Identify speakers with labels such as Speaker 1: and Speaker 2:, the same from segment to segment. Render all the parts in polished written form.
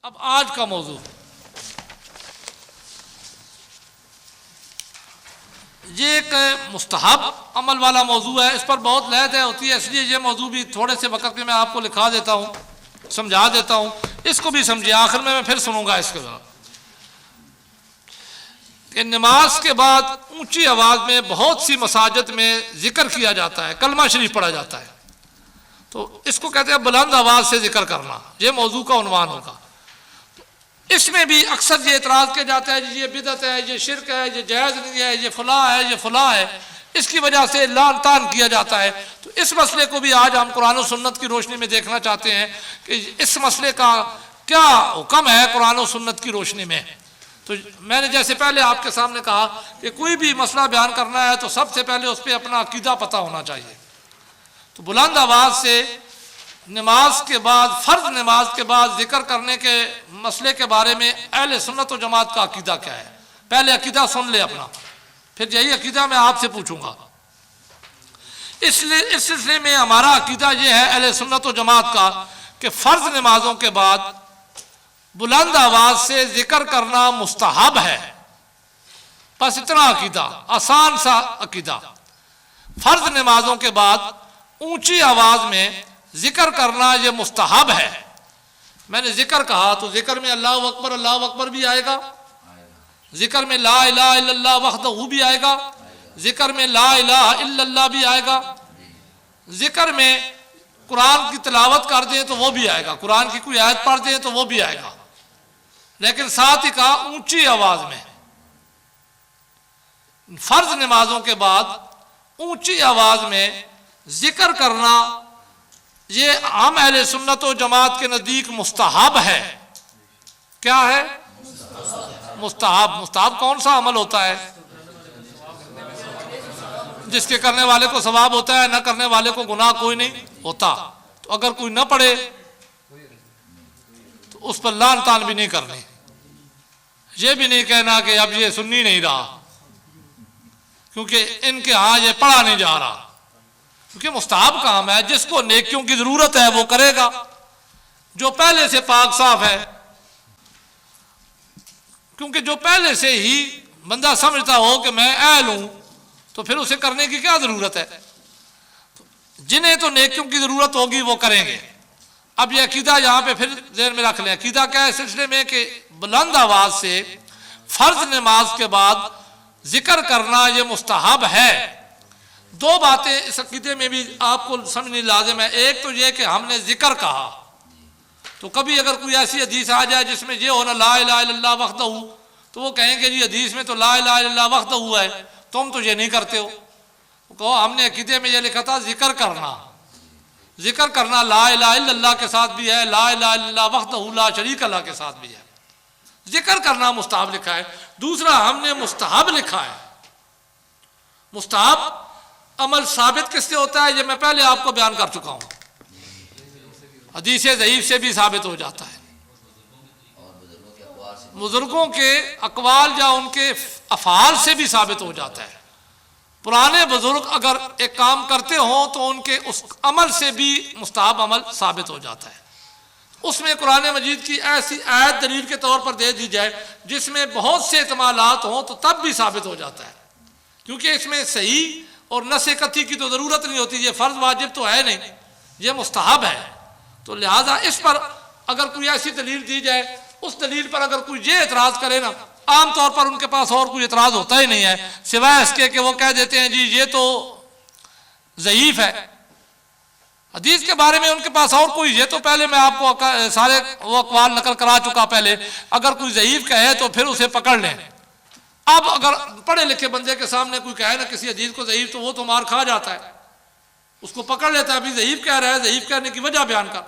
Speaker 1: अब आज का मौजू ये एक मुस्तहब अमल वाला मौजू है। इस पर बहुत लहद होती है, इसलिए ये मौजू भी थोड़े से वक्त में मैं आपको लिखा देता हूँ, समझा देता हूँ। इसको भी समझिए, आखिर में मैं फिर सुनूंगा इसके बाद कि नमाज के बाद ऊंची आवाज़ में बहुत सी मसाजिद में जिक्र किया जाता है, कलमा शरीफ पढ़ा जाता है। तो इसको कहते हैं बुलंद आवाज़ से जिक्र करना। ये मौजू का उन्वान होगा। इसमें भी अक्सर ये एतराज़ किया जाता है ये बिदअत है, ये शिरक है, ये जायज़ नहीं है, ये फलां है, ये फलां है। इसकी वजह से लान तान किया जाता है। तो इस मसले को भी आज हम कुरान और सुन्नत की रोशनी में देखना चाहते हैं कि इस मसले का क्या हुक्म है कुरान और सुन्नत की रोशनी में। तो मैंने जैसे पहले आपके सामने कहा कि कोई भी मसला बयान करना है तो सबसे पहले उस पर अपना अकीदा पता होना चाहिए। तो बुलंद आवाज़ से नमाज के बाद, फ़र्ज नमाज के बाद जिक्र करने के मसले के बारे में अहले सुन्नत व जमात का अकीदा क्या है, पहले अकीदा सुन ले अपना, फिर यही अकीदा मैं आपसे पूछूंगा। इसलिए इस सिलसिले में हमारा अकीदा ये है अहले सुन्नत व जमात का कि फ़र्ज नमाजों के बाद बुलंद आवाज़ से जिक्र करना मुस्तहब है। बस इतना अकीदा, आसान सा अकीदा। फ़र्ज नमाजों के बाद ऊंची आवाज़ में जिक्र करना ये मुस्तहब है। मैंने जिक्र कहा तो जिक्र में अल्लाह अकबर भी आएगा, जिक्र में ला इलाहा इल्लल्लाह वहदहू भी आएगा, जिक्र में ला इलाहा इल्लल्लाह भी आएगा, जिक्र में कुरान की तिलावत कर दें तो वो भी आएगा, कुरान की कोई आयत पढ़ दें तो वो भी आएगा। लेकिन साथ ही कहा ऊंची आवाज़ में। फ़र्ज नमाजों के बाद ऊंची आवाज़ में जिक्र करना ये आम अहले सुन्नत व जमात के नज़दीक मुस्तहब है। क्या है? मुस्तहब। मुस्तहब कौन सा अमल होता है जिसके करने वाले को सवाब होता है, न करने वाले को गुनाह कोई नहीं होता। तो अगर कोई न पढ़े तो उस पर लान तान भी नहीं करनी, ये भी नहीं कहना कि अब ये सुन्नी नहीं रहा क्योंकि इनके यहाँ ये पढ़ा नहीं जा रहा, क्योंकि मुस्तहब काम है। जिसको नेकियों की जरूरत है वो करेगा, जो पहले से पाक साफ है, क्योंकि जो पहले से ही बंदा समझता हो कि मैं अहल हूं तो फिर उसे करने की क्या जरूरत है। जिन्हें तो नेकियों की जरूरत होगी वो करेंगे। अब ये अकीदा यहाँ पे फिर ज़हन में रख लें। अकीदा क्या है इस सिलसिले में कि बुलंद आवाज से फर्ज नमाज के बाद जिक्र करना ये मुस्तहब है। दो बातें इस अकीदे में भी आपको समझनी लाजिम है। एक तो ये कि हमने जिक्र कहा, तो कभी अगर कोई ऐसी हदीस आ जाए जिसमें ये हो ना ला इलाहा इल्लल्लाह वहदहू, तो वो कहेंगे जी हदीस में तो ला इलाहा इल्लल्लाह वहदहू है, तुम तो ये नहीं करते हो। कहो हमने अकीदे में ये लिखा था जिक्र करना। जिक्र करना ला इलाहा इल्लल्लाह के साथ भी है, ला इलाहा इल्लल्लाह वहदहू ला शरीक लह के साथ भी है। जिक्र करना मुस्तहब लिखा है। दूसरा हमने मुस्तहब लिखा है। मुस्तहब अमल साबित किससे होता है ये मैं पहले आपको बयान कर चुका हूं। हदीस ज़ईफ से भी साबित हो जाता है, बुजुर्गों के अकवाल या उनके अफ़ाल से भी साबित हो जाता है। पुराने बुजुर्ग अगर एक काम करते हों तो उनके उस अमल से भी मुस्तहब अमल साबित हो जाता है। उसमें कुरान मजीद की ऐसी आयत दलील के तौर पर दे दी जाए जिसमें बहुत से एहतमालात हों तो तब भी साबित हो जाता है, क्योंकि इसमें सही और नसेकती की तो ज़रूरत नहीं होती। ये फ़र्ज वाजिब तो है नहीं, ये मुस्तहब है। तो लिहाजा इस पर अगर कोई ऐसी दलील दी जाए, उस दलील पर अगर कोई ये एतराज़ करे ना, आम तौर पर उनके पास और कोई एतराज़ होता ही नहीं है सिवाय इसके कि वो कह देते हैं जी ये तो ज़ईफ़ है। हदीस के बारे में उनके पास और कोई, ये तो पहले मैं आपको सारे वो अक़वाल नकल करा चुका पहले। अगर कोई ज़ईफ़ कहे तो फिर उसे पकड़ लें। अब अगर पढ़े लिखे बंदे के सामने कोई कहे ना किसी हदीस को ज़ईफ़, तो वो तो मार खा जाता है, उसको पकड़ लेता है। अभी ज़ईफ़ कह रहा है, ज़ईफ़ कहने की वजह बयान कर।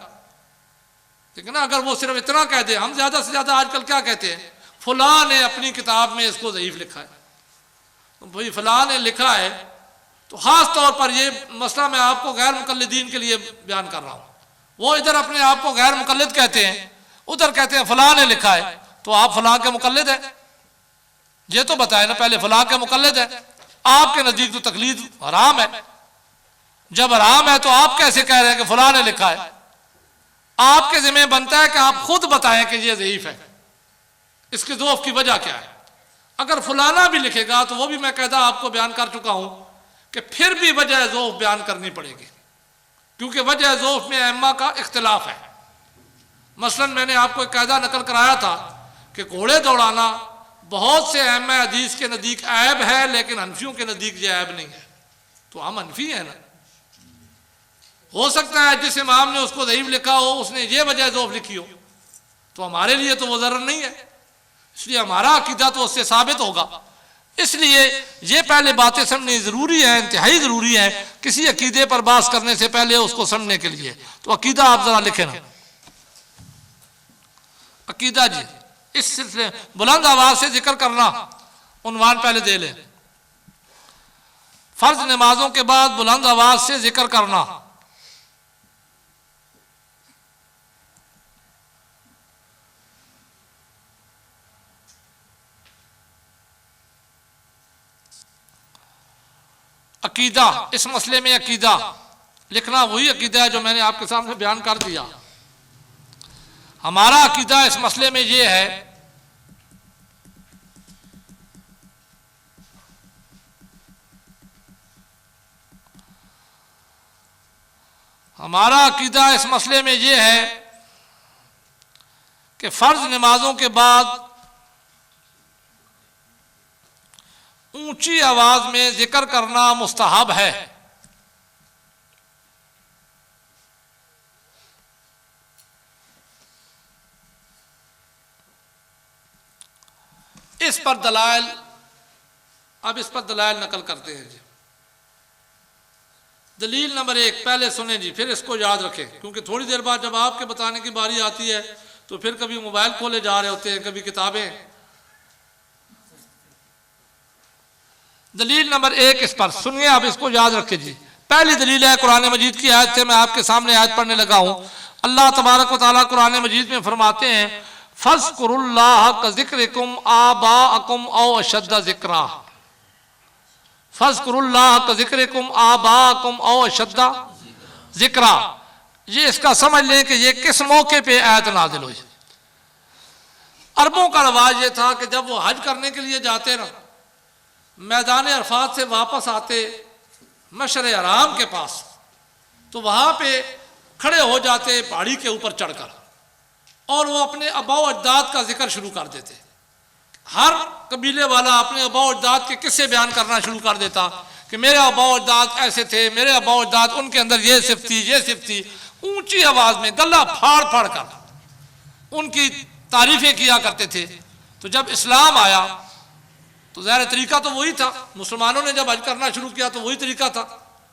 Speaker 1: ठीक है ना। अगर वो सिर्फ इतना कह दे, हम ज़्यादा से ज़्यादा आजकल क्या कहते हैं, फलां ने अपनी किताब में इसको ज़ईफ़ लिखा है। तो भाई फलां ने लिखा है, तो ख़ास तौर पर ये मसला मैं आपको गैर मुक़ल्लिदीन के लिए बयान कर रहा हूँ। वो इधर अपने आप को गैर मुक़ल्लिद कहते हैं, उधर कहते हैं फलां ने लिखा है, तो आप फलां के मुक़ल्लिद हैं। ये तो बताए ना पहले फलां के मुक़ल्लिद है। आपके नज़दीक तो तकलीद हराम है। जब हराम है तो आप कैसे कह रहे हैं कि फलां ने लिखा है? आपके जिम्मे बनता है कि आप खुद बताएं कि ये ज़ईफ है, इसके ज़ौफ़ की वजह क्या है। अगर फलाना भी लिखेगा तो वो भी मैं कहता आपको बयान कर चुका हूं कि फिर भी वजह ज़ौफ़ बयान करनी पड़ेगी, क्योंकि वजह ज़ौफ़ में अइम्मा का इख्तिलाफ है। मसलन मैंने आपको एक कायदा नकल कराया था कि घोड़े दौड़ाना बहुत से अइम्मा हदीस के नज़दीक ऐब है, लेकिन हनफियों के नज़दीक ये ऐब नहीं है। तो हम हनफी हैं ना, हो सकता है जिस इमाम ने उसको ज़ईफ लिखा हो उसने ये वजह ज़ौफ़ लिखी हो, तो हमारे लिए तो वो ज़रर नहीं है, इसलिए हमारा अकीदा तो उससे साबित होगा। इसलिए ये पहले बातें समझनी ज़रूरी है, इंतहाई ज़रूरी है किसी अकीदे पर बात करने से पहले उसको समझने के लिए। तो अकीदा आप ज़रा लिखें ना, अकीदा जी इस सिलसिले बुलंद आवाज़ से जिक्र करना, उन्वान पहले दे लें। फ़र्ज नमाजों के बाद बुलंद आवाज़ से जिक्र करना। अकीदा, इस मसले में अकीदा लिखना वही अकीदा है जो मैंने आपके सामने बयान कर दिया। हमारा अकीदा इस मसले में ये है हमारा अकीदा इस मसले में ये है कि फ़र्ज नमाजों के बाद ऊंची आवाज में जिक्र करना मुस्तहब है। इस पर दलाइल, अब इस पर दलाइल नकल करते हैं जी। दलील नंबर 1 पहले सुने जी, फिर इसको याद रखें, क्योंकि थोड़ी देर बाद जब आपके बताने की बारी आती है तो फिर कभी मोबाइल खोले जा रहे होते हैं, कभी किताबें। दलील नंबर 1 इस पर सुनिए, आप इसको याद रखें जी। पहली दलील है कुरान मजीद की आयत से, मैं आपके सामने आयत पढ़ने लगा हूं। अल्लाह तबारक व तआला कुरान मजीद में फरमाते हैं, फ़ज़्कुरुल्लाह कज़िक्रिकुम आबाअकुम औ अशद्द ज़िक्रा। फ़ज़्कुरुल्लाह कज़िक्रिकुम आबाअकुम औ अशद्द ज़िक्रा। ये इसका समझ लें कि ये किस मौके पे आयत नाज़िल हुई। अरबों का रवाज ये था कि जब वो हज करने के लिए जाते ना, मैदान अरफात से वापस आते मशर हराम के पास, तो वहाँ पे खड़े हो जाते पहाड़ी के ऊपर चढ़कर, और वो अपने अबाओ अजदाद का जिक्र शुरू कर देते। हर कबीले वाला अपने अबाओ अजदाद के किस्से बयान करना शुरू कर देता कि मेरे अबाओ अजदाद ऐसे थे, मेरे अबाओ अजदाद उनके अंदर ये सिफ़त थी, ये सिफ़त थी। ऊंची आवाज़ में गला फाड़ फाड़ कर उनकी तारीफ़ें किया करते थे। तो जब इस्लाम आया तो ज़ाहिर तरीका तो वही था, मुसलमानों ने जब हज करना शुरू किया तो वही तरीका था,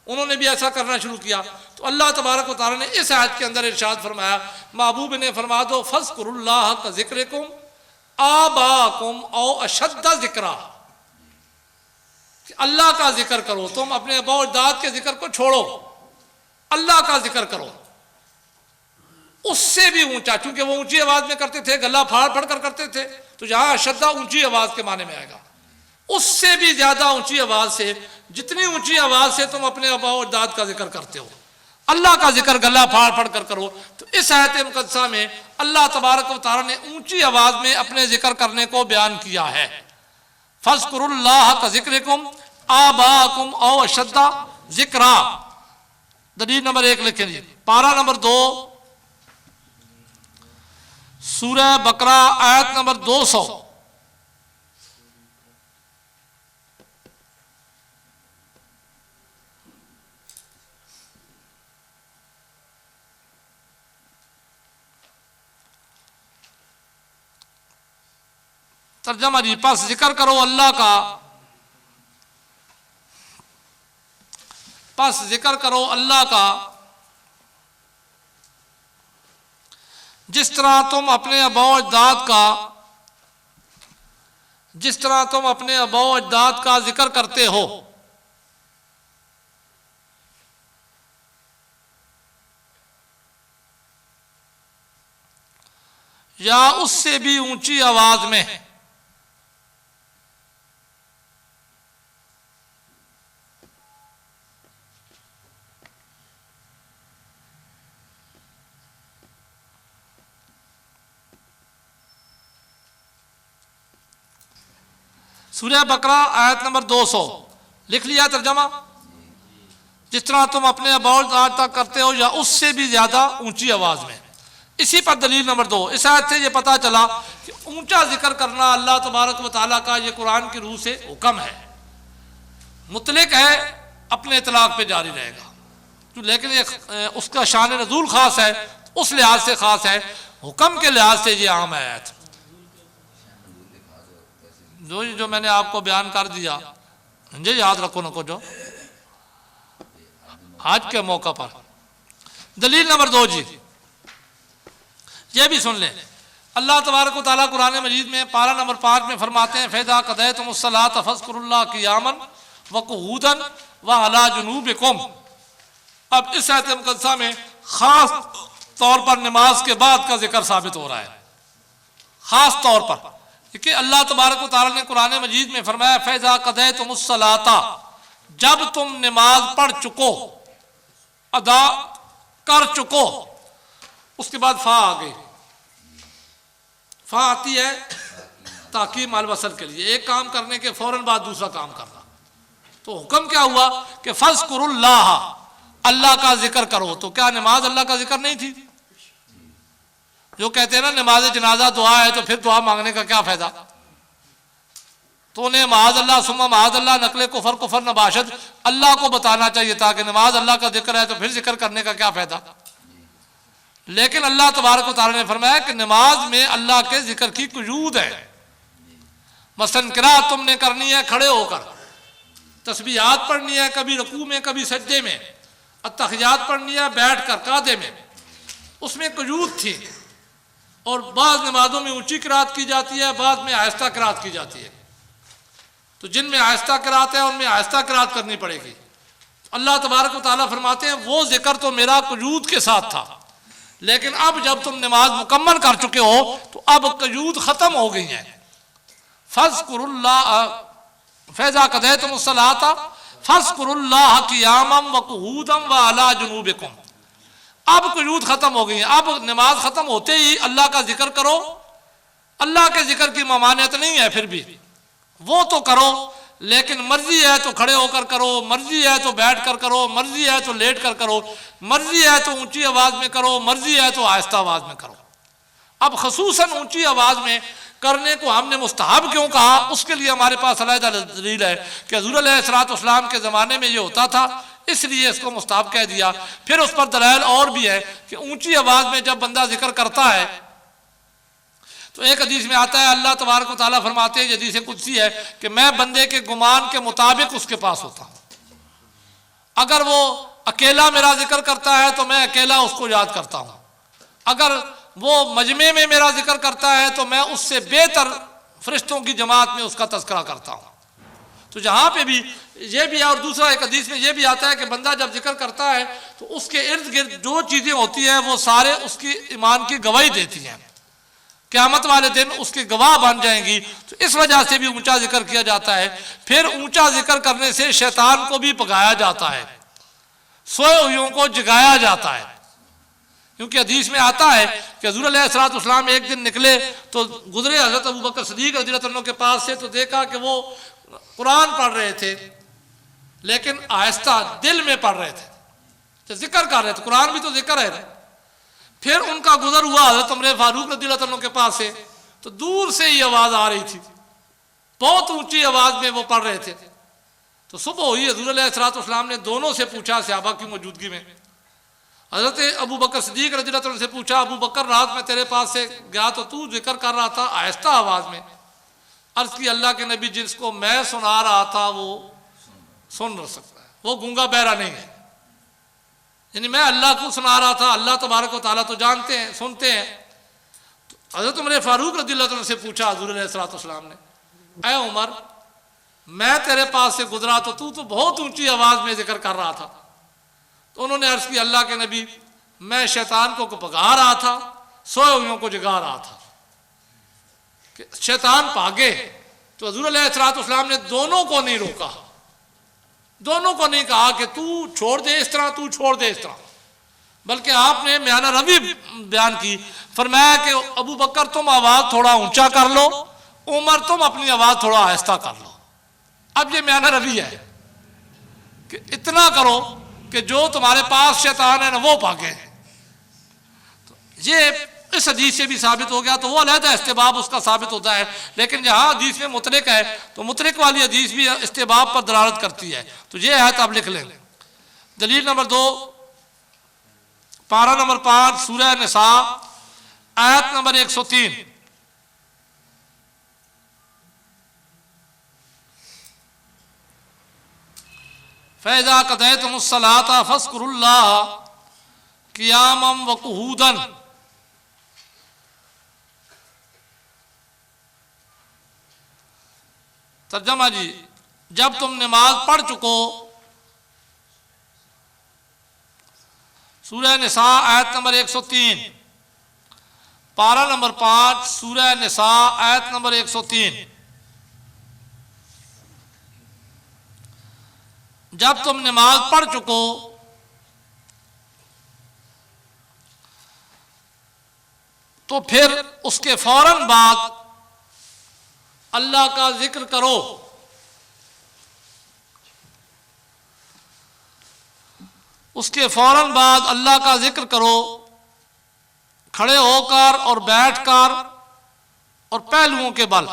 Speaker 1: उन्होंने भी ऐसा करना शुरू किया। तो अल्लाह तबारक व तआला ने इस आयत के अंदर इरशाद फरमाया, महबूब ने फरमा दो, फ़ज़्कुरुल्लाह कज़िक्रिकुम आबाअकुम औ अशद्द ज़िक्रा, अल्लाह का जिक्र करो, तुम अपने अबाओ अजदाद के जिक्र को छोड़ो, अल्लाह का जिक्र करो। उससे भी ऊंचा, क्योंकि वो ऊंची आवाज में करते थे, गला फाड़ फाड़ कर करते थे, तो यहां अशद्दा ऊंची आवाज के माने में आएगा। उससे भी ज्यादा ऊंची आवाज से, जितनी ऊंची आवाज से तुम अपने अबाओ अजदाद का जिक्र करते हो, अल्लाह का जिक्र गला फाड़ फाड़ कर करो। तो इस आयत मुक़द्दसा में अल्लाह तबारक व तआला ने ऊंची आवाज में अपने जिक्र करने को बयान किया है। फ़ज़्कुरुल्लाह कज़िक्रिकुम आबाअकुम औ अशद्द ज़िक्रा। दलील नंबर 1 लिखें जी, पारा नंबर 2 सूरह बकरा आयत नंबर 200। तर्जमा जी, पास जिक्र करो अल्लाह का, पास जिक्र करो अल्लाह का जिस तरह तुम अपने अबाओ अजदाद का, जिस तरह तुम अपने अबाओ अजदाद का जिक्र करते हो। या उससे भी ऊंची आवाज में। सूरह बकरा आयत नंबर 200 लिख लिया तर्जमा। जिस तरह तुम अपने अबाउल आज तक करते हो या उससे भी ज़्यादा ऊंची आवाज़ में। इसी पर दलील नंबर 2, इस आयत से ये पता चला कि ऊंचा जिक्र करना अल्लाह तबारक व तआला का ये कुरान की रूह से हुक्म है, मुतलक है, अपने इतलाक पे जारी रहेगा। तो लेकिन ये उसका शान नज़ूल ख़ास है, उस लिहाज से ख़ास है, हुक्म के लिहाज से ये आम आयत जो मैंने आपको बयान कर दिया, मुझे याद रखो नको जो आज के मौका पर। दलील नंबर 2 जी, ये भी सुन लें। अल्लाह तबारक व तआला कुरान मजीद में पारा नंबर 5 में फरमाते हैं, फ़ैज़ा क़ज़यतुमुस्सलात फ़ज़्कुरुल्लाह क़ियामन व क़ुऊदन व अला जुनूबिकुम। अब इस आयत मुक़द्दसा में ख़ास तौर पर नमाज के बाद का जिक्र साबित हो रहा है, ख़ास तौर पर कि अल्लाह तबारक व तआला ने कुरान मजीद में फरमाया, फ़ैज़ा क़ज़यतुमुस्सलाता, जब तुम नमाज पढ़ चुको, अदा कर चुको। उसके बाद फ़ा आ गई, फ़ा आती है ताकीद माल वसल के लिए, एक काम करने के फौरन बाद दूसरा काम करना। तो हुक्म क्या हुआ कि फ़ज़्कुरुल्लाह, अल्लाह का जिक्र करो। तो क्या नमाज अल्लाह का जिक्र नहीं थी? जो कहते हैं ना नमाज जनाजा दुआ है, तो फिर दुआ मांगने का क्या फ़ायदा? तो उन्हें माज़ अल्लाह सुम्मा माज़ अल्लाह नकले कुफर कुफर नबाशत अल्लाह को बताना चाहिए था कि नमाज अल्लाह का जिक्र है, तो फिर जिक्र करने का क्या फ़ायदा? लेकिन अल्लाह तबारक व तआला ने फरमाया कि नमाज में अल्लाह के जिक्र की कुजूद है। मसलन किरात तुमने करनी है खड़े होकर, तस्बीहात पढ़नी है कभी रुकू में कभी सज्दे में, अत्तहियात पढ़नी है बैठ कर कादे में, उसमें कुजूद थी। और बाज़ नमाजों में ऊंची किरात की जाती है, बाद में आहिस्ता किरात की जाती है। तो जिनमें आहिस्ता किरात है उनमें आहिस्ता किरात करनी पड़ेगी। अल्लाह तबारक व तआला फरमाते हैं, वो जिक्र तो मेरा कुजूद के साथ था, लेकिन अब जब तुम नमाज मुकम्मल कर चुके हो तो अब कुजूद ख़त्म हो गई है। फ़ज़्कुरुल्लाह फ़ैज़ा क़ज़यतुमुस्सलाता फ़ज़्कुरुल्लाह क़ियामन व क़ुऊदन व अला जुनूबिकुम। अब कुजूद ख़त्म हो गई है, अब नमाज ख़त्म होते ही अल्लाह का जिक्र करो। अल्लाह के जिक्र की ममानियत नहीं है, फिर भी वो तो करो, लेकिन मर्जी है तो खड़े होकर करो, मर्जी है तो बैठ कर करो, मर्जी है तो लेट कर करो, मर्जी है तो ऊंची आवाज़ में करो, मर्जी है तो आहिस्ता आवाज़ में करो। अब खसूसन ऊंची आवाज़ में करने को हमने मुस्तहब क्यों कहा, उसके लिए हमारे पास अलहदा दलील है कि हुज़ूर अलैहिस्सलाम के ज़माने में ये होता था, इसलिए इसको मुस्तहब कह दिया। फिर उस पर दलाइल और भी है कि ऊंची आवाज़ में जब बंदा जिक्र करता है तो एक हदीस में आता है, अल्लाह तबारक व तआला फरमाते हैं, हदीस कुदसी है कि मैं बंदे के गुमान के मुताबिक उसके पास होता हूँ। अगर वो अकेला मेरा जिक्र करता है तो मैं अकेला उसको याद करता हूँ, अगर वो मजमे में मेरा जिक्र करता है तो मैं उससे बेहतर फरिश्तों की जमात में उसका तज़किरा करता हूँ। तो जहाँ पे भी ये भी है, और दूसरा एक हदीस में ये भी आता है कि बंदा जब जिक्र करता है तो उसके इर्द गिर्द जो चीज़ें होती हैं वो सारे उसकी ईमान की गवाही देती हैं, क़यामत वाले दिन उसकी गवाह बन जाएंगी। तो इस वजह से भी ऊंचा जिक्र किया जाता है। फिर ऊंचा जिक्र करने से शैतान को भी भगाया जाता है, सोए हुओं को जगाया जाता है। क्योंकि हदीस में आता है कि हुज़ूर अलैहिस्सलाम एक दिन निकले तो गुजरे हज़रत अबू बकर सिद्दीक़ रज़ियल्लाहु अन्हु के पास से, तो देखा कि वो कुरान पढ़ रहे थे, लेकिन आहिस्ता दिल में पढ़ रहे थे, तो जिक्र कर रहे थे, कुरान भी तो जिक्र है। फिर उनका गुजर हुआ हज़रत उमर फारूक रज़ियल्लाहु अन्हु के पास से, तो दूर से ही आवाज़ आ रही थी, बहुत ऊंची आवाज़ में वो पढ़ रहे थे। तो सुबह हुई, हुज़ूर अलैहिस्सलाम ने दोनों से पूछा, सहाबा की मौजूदगी में, हज़रत अबू बकर सिद्दीक़ रज़ियल्लाहु अन्हु से पूछा, अबू बकर रात में तेरे पास से गया तो तू जिक्र कर रहा था आहिस्ता आवाज़ में। अर्ज़ की, अल्लाह के नबी जिसको मैं सुना रहा था वो सुन सकता है, वो गूंगा बहरा नहीं है। यानी मैं अल्लाह को सुना रहा था, अल्लाह तबारक व तआला तो जानते हैं, सुनते हैं। तो हज़रत उमर फारूक रज़ियल्लाहु अन्हु से पूछा हुज़ूर अलैहिस्सलाम ने, ऐ उमर, मैं तेरे पास से गुजरा तो तू तो बहुत ऊंची आवाज़ में जिक्र कर रहा था। तो उन्होंने अर्ज़ की, अल्लाह के नबी, मैं शैतान को भगा रहा था, सोए हुओं को जगा रहा था कि शैतान भागे। तो हुज़ूर अलैहिस्सलाम ने दोनों को नहीं रोका, दोनों को नहीं कहा कि तू छोड़ दे इस तरह, तू छोड़ दे इस तरह, बल्कि आपने म्याना रवि बयान की, फरमाया कि अबू बकर तुम आवाज़ थोड़ा ऊंचा कर लो, उमर तुम अपनी आवाज़ थोड़ा आहिस्ता कर लो। अब ये म्याना रवि है कि इतना करो कि जो तुम्हारे पास शैतान है ना वो भागे। तो ये इस हदीस से भी साबित हो गया, तो वो अलहदा इस्तेबाब उसका साबित होता है। लेकिन जहाँ हदीस में मुतलक है तो मुतलक वाली हदीस भी इस्तेबाब पर दलालत करती है। तो ये आयत आप लिख लें। दलील नंबर 2, पारा नंबर 5 सूरह निसा आयत नंबर 103। फैज़ा क़ज़यतुमुस्सलाता फ़ज़्कुरुल्लाह क़ियामन व क़ुऊदन। तर्जमा जी, जब तुम नमाज पढ़ चुको, सूरह निसा आयत नंबर 103, पारा नंबर 5 सूरह निसा आयत नंबर 103। जब तुम नमाज पढ़ चुको तो फिर उसके फौरन बाद अल्लाह का जिक्र करो। उसके फौरन बाद अल्लाह का जिक्र करो, खड़े होकर और बैठकर और पहलुओं के बल।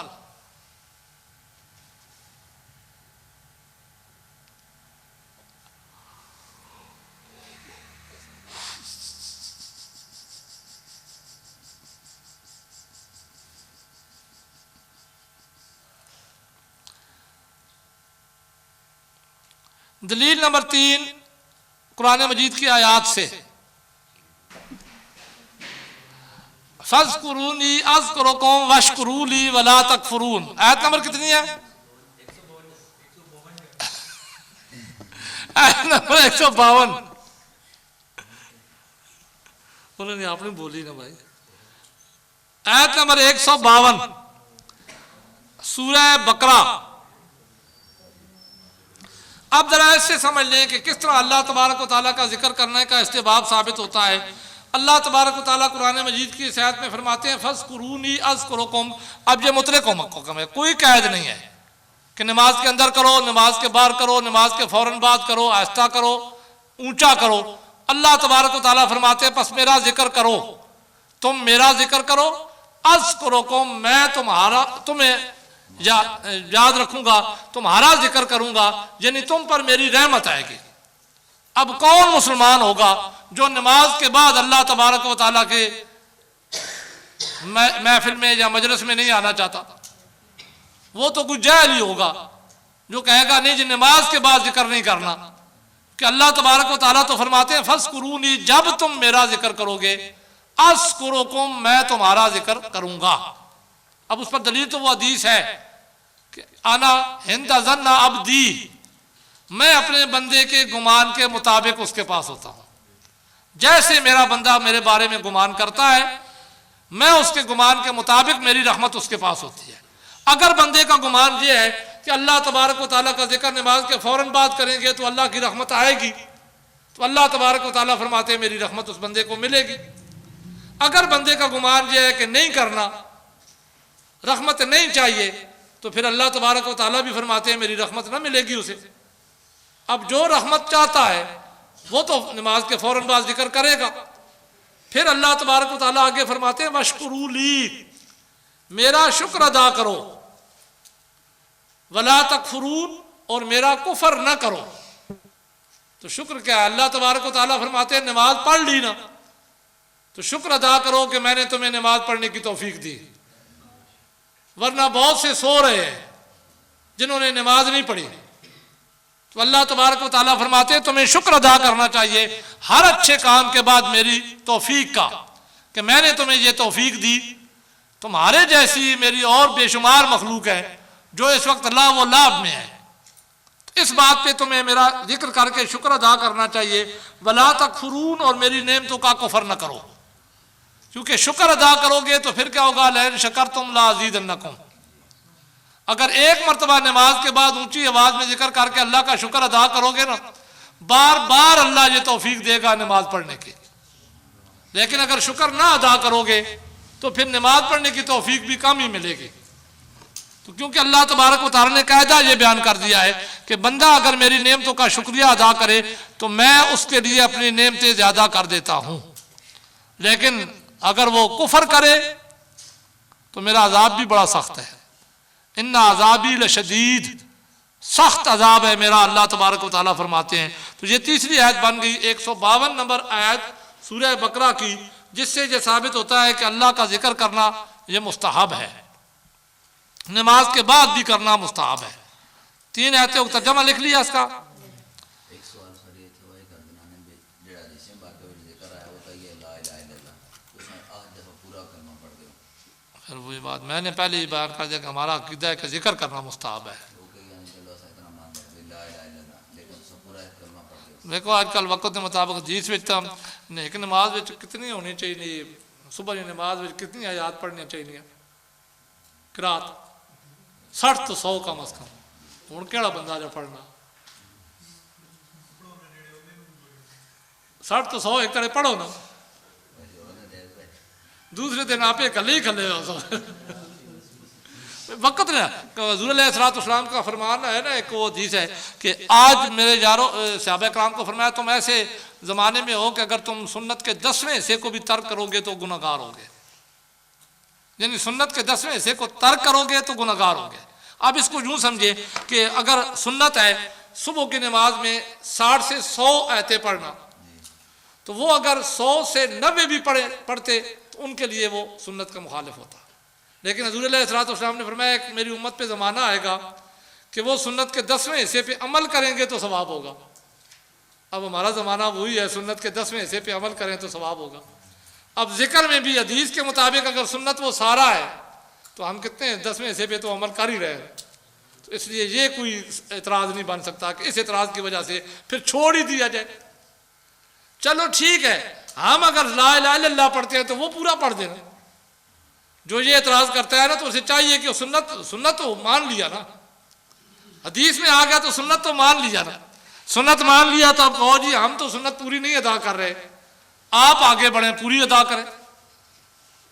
Speaker 1: दलील नंबर 3 कुरान मजीद की आयात से, फ़ज़्कुरूनी अज़्कुरुकुम वश्कुरूली वला तकफुरून। आयत नंबर कितनी है? आयत नंबर 152। उन्होंने आपने बोली ना भाई। आयत नंबर 152 सूरह बकरा। अब जरा इससे समझ लें कि किस तरह अल्लाह तबारक व तआला का जिक्र करने का इस्तेबाब साबित होता है। अल्लाह तबारक व तआला कुरान मजीद की इस आयत में फरमाते हैं फ़ज़्कुरूनी अज़्कुरुकुम। अब ये मुतलक हुक्म है, कोई कैद नहीं है कि नमाज के अंदर करो, नमाज के बाहर करो, नमाज के फौरन बाद करो, आहिस्ता करो, ऊंचा करो। अल्लाह तबारक व तआला फरमाते हैं बस मेरा जिक्र करो, तुम मेरा जिक्र करो। अज़्कुरुकुम, मैं तुम्हें याद रखूंगा, तुम्हारा जिक्र करूंगा, यानी तुम पर मेरी रहमत आएगी। अब कौन मुसलमान होगा जो नमाज के बाद अल्लाह तबारक व तआला के महफिल में या मजलिस में नहीं आना चाहता? वो तो कुछ जाहिल ही होगा जो कहेगा नहीं जी नमाज के बाद जिक्र नहीं करना। कि अल्लाह तबारक व तआला तो फरमाते हैं फ़ज़्कुरूनी, जब तुम मेरा जिक्र करोगे, अज़्कुरुकुम, मैं तुम्हारा जिक्र करूंगा। अब उस पर दलील तो वो हदीस है कि आना हिंदा ज़न्ना अब्दी, मैं अपने बंदे के गुमान के मुताबिक उसके पास होता हूं। जैसे मेरा बंदा मेरे बारे में गुमान करता है, मैं उसके गुमान के मुताबिक मेरी रहमत उसके पास होती है। अगर बंदे का गुमान ये है कि अल्लाह तबारक व तआला का जिक्र नमाज के फौरन बाद करेंगे तो अल्लाह की रहमत आएगी, तो अल्लाह तबारक व तआला फरमाते हैं मेरी रहमत उस बंदे को मिलेगी। अगर बंदे का गुमान यह है कि नहीं करना, रहमत नहीं चाहिए, तो फिर अल्लाह तबारक व तआला भी फरमाते हैं मेरी रहमत ना मिलेगी उसे। अब जो रहमत चाहता है वो तो नमाज के फौरन बाद जिक्र करेगा। फिर अल्लाह तबारक व तआला आगे फरमाते हैं वश्कुरूली, मेरा शुक्र अदा करो, वला तकफुरून, और मेरा कुफर ना करो। तो शुक्र क्या है? अल्लाह तबारक व तआला फरमाते हैं नमाज पढ़ ली ना, तो शुक्र अदा करो कि मैंने तुम्हें नमाज पढ़ने की तौफीक दी। वरना बहुत से सो रहे हैं जिन्होंने नमाज नहीं पढ़ी। तो अल्लाह तबारक व तआला फरमाते हैं तुम्हें शुक्र अदा करना चाहिए हर अच्छे काम के बाद मेरी तौफीक का, कि मैंने तुम्हें ये तौफीक दी। तुम्हारे जैसी मेरी और बेशुमार मखलूक है जो इस वक्त ला वो लाभ में है। तो इस बात पे तुम्हें मेरा जिक्र करके शुक्र अदा करना चाहिए। वला तकफुरून, और मेरी नेमतों का कुफर न करो, क्योंकि शुक्र अदा करोगे तो फिर क्या होगा? लइन शकरतुम लाज़ीदन्नकुम। अगर एक मरतबा नमाज के बाद ऊंची आवाज में जिक्र करके अल्लाह का शुक्र अदा करोगे ना, बार बार अल्लाह ये तौफीक देगा नमाज पढ़ने की। लेकिन अगर शुक्र ना अदा करोगे तो फिर नमाज पढ़ने की तौफीक भी कम ही मिलेगी। तो क्योंकि अल्लाह तबारक व तआला ने कायदा ये बयान कर दिया है कि बंदा अगर मेरी नेमतों का शुक्रिया अदा करे तो मैं उसके लिए अपनी नेमतें ज़्यादा कर देता हूँ, लेकिन अगर वो कुफर करे तो मेरा अजाब भी बड़ा सख्त है। इन्ना अजाबी लशदीद, सख्त अजाब है मेरा, अल्लाह तबारक व तआला फरमाते हैं। तो ये तीसरी आयत बन गई 152 नंबर आयत सूरह बकरा की, जिससे ये साबित होता है कि अल्लाह का जिक्र करना ये मुस्तहब है, नमाज के बाद भी करना मुस्तहब है। 3 आयतें का तर्जमा लिख लिया इसका। फिर वही बात मैंने पहले ही बयान कर दिया कि हमारा अकीदा है कि जिक्र करना मुस्तहब है। देखो आजकल वक्त के मुताबिक जिस एक नमाज कितनी होनी चाहिए, सुबह की नमाज कितनी आयात पढ़नी चाहिए, किरात 60 तो 100 कम अज कम। हूँ केड़ा बंदा जो पढ़ना 60 तो 100 एक तरह पढ़ो ना, दूसरे दिन आप कले ही खले वक्त ना। हज़ूर अलैहिस्सलाम का फरमान है ना, एक वो हदीस है कि आज मेरे यारों सहाबा कराम को फरमाया तुम ऐसे ज़माने में हो कि अगर तुम सुन्नत के 10वें हिस्से को भी तर्क करोगे तो गुनहगार होगे, यानी सुन्नत के 10वें हिस्से को तर्क करोगे तो गुनहगार होगे। अब इसको यूँ समझे कि अगर सुन्नत है सुबह की नमाज में 60 से 100 आयतें पढ़ना, तो वो अगर 100 से 90 भी पढ़ते तो उनके लिए वो सुन्नत का मुखालिफ होता। लेकिन हज़ूर अलैहिस्सलाम ने फरमाया कि मेरी उम्मत पे ज़माना आएगा कि वो सुन्नत के 10वें हिस्से पे अमल करेंगे तो सवाब होगा। अब हमारा ज़माना वही है, सुन्नत के 10वें हिस्से पे अमल करें तो सवाब होगा। अब जिक्र में भी हदीस के मुताबिक अगर सुन्नत वो सारा है तो हम कितने 10वें हिस्से पे तो अमल कर ही रहे हैं। तो इसलिए ये कोई एतराज़ नहीं बन सकता कि इस एतराज़ की वजह से फिर छोड़ ही दिया जाए। चलो ठीक है, हम अगर ला इलाहा इल्लल्लाह पढ़ते हैं तो वो पूरा पढ़ देना। जो ये एतराज़ करता है ना तो उसे चाहिए कि सुन्नत तो मान लिया ना, हदीस में आ गया तो सुन्नत तो मान लिया ना। सुन्नत मान लिया तो अब कहो जी हम तो सुन्नत पूरी नहीं अदा कर रहे, आप आगे बढ़े पूरी अदा करें।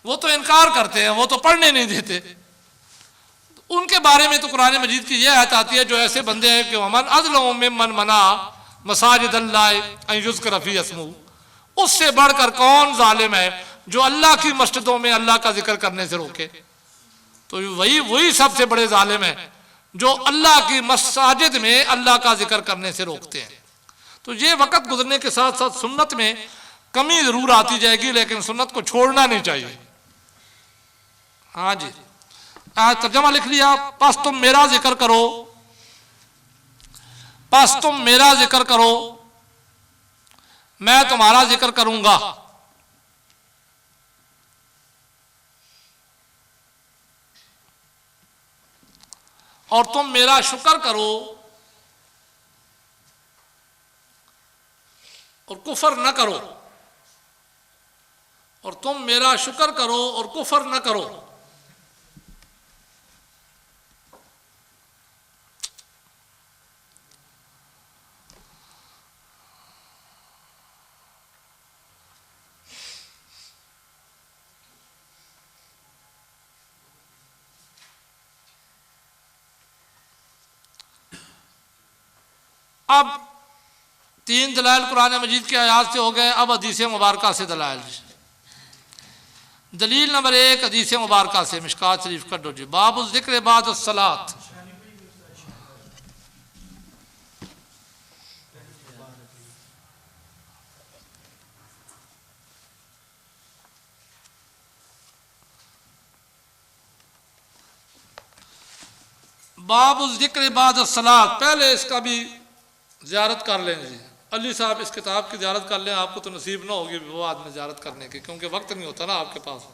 Speaker 1: वो तो इनकार करते हैं, वो तो पढ़ने नहीं देते। उनके बारे में तो कुरान मजीद की यह आयत आती है जो ऐसे बंदे हैं कि वमन अज़लमु मिम्मन मना मसाजिदल्लाहि अन युज़करा फीहा इस्मुहु, उससे बढ़कर कौन जालिम है जो अल्लाह की मस्जिदों में अल्लाह का जिक्र करने से रोके। तो वही सबसे बड़े जालिम है जो अल्लाह की मसाजिद में अल्लाह का जिक्र करने से रोकते हैं। तो ये वक्त गुजरने के साथ साथ सुन्नत में कमी जरूर आती जाएगी, लेकिन सुन्नत को छोड़ना नहीं चाहिए। हाँ जी, आज तर्जमा लिख लिया। बस तुम मेरा जिक्र करो, बस तुम मेरा जिक्र करो, मैं तुम्हारा जिक्र करूंगा। और तुम मेरा शुक्र करो और कुफर न करो, और तुम मेरा शुक्र करो और कुफर न करो। अब 3 दलाइल कुरान मजीद के आयात से हो गए। अब हदीस मुबारका से दलाइल। दलील नंबर 1 हदीस मुबारका से मिशकात शरीफ कर दो जी। बाबु ज़िक्र बाद सलात। बाबु ज़िक्र बाद सलात, पहले इसका भी ज़ियारत कर लें जी। अली साहब इस किताब की ज़ियारत कर लें, आपको तो नसीब ना होगी वो आदमी ज़ियारत करने की, क्योंकि वक्त नहीं होता ना आपके पास।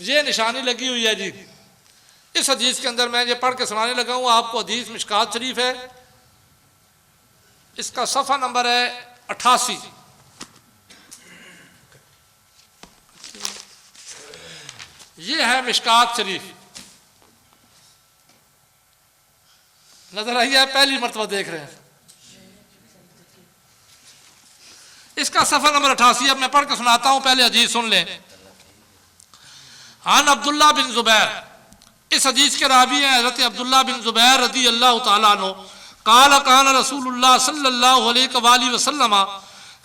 Speaker 1: ये निशानी लगी हुई है जी इस हदीस के अंदर। मैं ये पढ़ के सुनाने लगा हूँ आपको। हदीस मिशकात शरीफ है, इसका सफ़ा नंबर है 88। ये है मिशकात शरीफ, नजर आई है, पहली मरतबा देख रहे हैं। इसका सफ़ा नंबर 88। अब मैं पढ़ के सुनाता हूं, पहले हदीस सुन लें। आन अब्दुल्लाह बिन ज़ुबैर इस हदीस के रावी हैं हज़रत अब्दुल्ला बिन ज़ुबैर रज़ी अल्लाह तआला अन्हु। क़ाल कान रसूलुल्लाह सल्लल्लाहु अलैहि वसल्लम,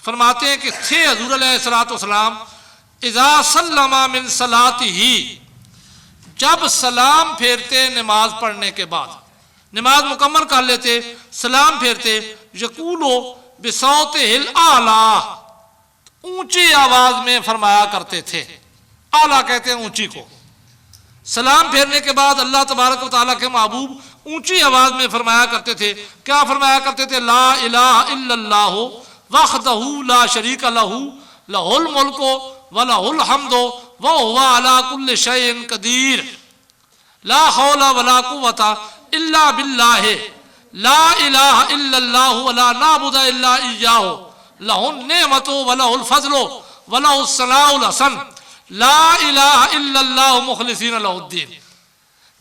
Speaker 1: फरमाते हैं कि थे हुज़ूर अलैहिस्सलातु वस्सलाम इज़ा सल्लमा मिन सलातिही, जब सलाम फेरते नमाज पढ़ने के बाद, नमाज मुकम्मल कर लेते, सलाम फेरते, यकूलो बिसौतिहिल आला, ऊंची आवाज में फरमाया करते थे। आला कहते हैं ऊंची को। सलाम फेरने के बाद अल्लाह तबारक व तआला के महबूब ऊंची आवाज में फरमाया करते थे। क्या फरमाया करते थे? ला इलाहा इल्लल्लाहु वहदहु ला शरीका लहू लहुल मुल्कु व लहुल हम्दु व हुवा अला कुल्लि शैइन कदीर, ला हौला वला कुव्वता इल्ला बिल्लाहि, ला इलाहा इल्लल्लाहु व ला नाबुदा इल्ला इय्याहु, लहुन नेमतु व लहुल फज़लु व लहुस सनाउल हसन, ला इलाहा इल्लल्लाहु मुखलिसीन लहुद्दीन।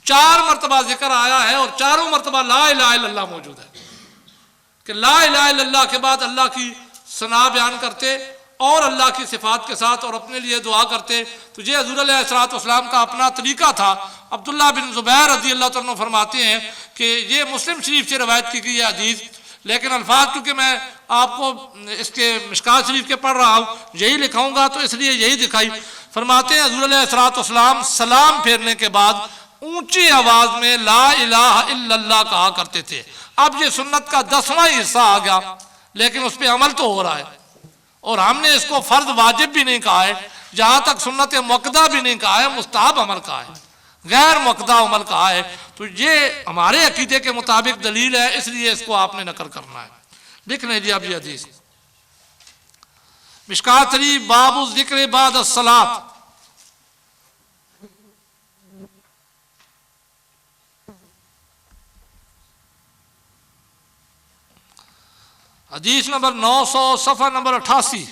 Speaker 1: 4 मरतबा जिक्र आया है और चारों मरतबा ला इलाहा इल्लल्लाह मौजूद है कि ला इलाहा इल्लल्लाह के बाद अल्लाह की सना बयान करते और अल्लाह की सिफात के साथ और अपने लिए दुआ करते। तो ये हज़ूर अलैहिस्सलातु वस्सलाम का अपना तरीका था। अब्दुल्ला बिन ज़ुबैर रज़ी अल्लाह तआला अन्हु फरमाते हैं कि ये मुस्लिम शरीफ से रवायत की गई है हदीस, लेकिन अल्फाज क्योंकि मैं आपको इसके मिशकात शरीफ के पढ़ रहा हूँ, यही लिखाऊंगा तो इसलिए यही दिखाई। फरमाते हैं हज़ूर अलैहिस्सलातु वस्सलाम सलाम फेरने के बाद ऊंची आवाज में ला इलाहा इल्लल्लाह कहा करते थे। अब ये सुन्नत का 10वां हिस्सा आ गया, लेकिन उस पर अमल तो हो रहा है और हमने इसको फर्ज वाजिब भी नहीं कहा है, जहां तक सुन्नत मुक्दा भी नहीं कहा है, मुस्ताहब अमल कहा है, गैर मुक्दा अमल कहा है। तो ये हमारे अकीदे के मुताबिक दलील है, इसलिए इसको आपने नकल करना है। लिख लीजिए अब ये हदीस मिशकात शरीफ बाबु ज़िक्र बाद अस्सलात, हदीस नंबर 900 सफ़ा नंबर 88,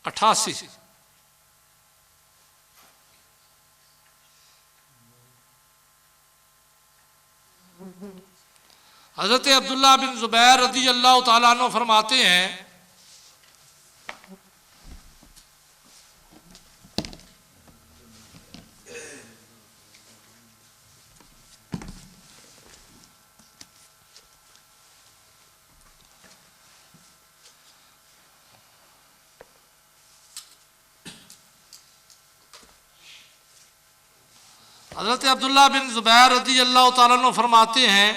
Speaker 1: 88 हज़रत अब्दुल्ला बिन ज़ुबैर रज़ी अल्लाह तआला अन्हु फरमाते हैं हज़रत अब्दुल्ला बिन ज़ुबैर रज़ी अल्लाह तआला अन्हु फरमाते हैं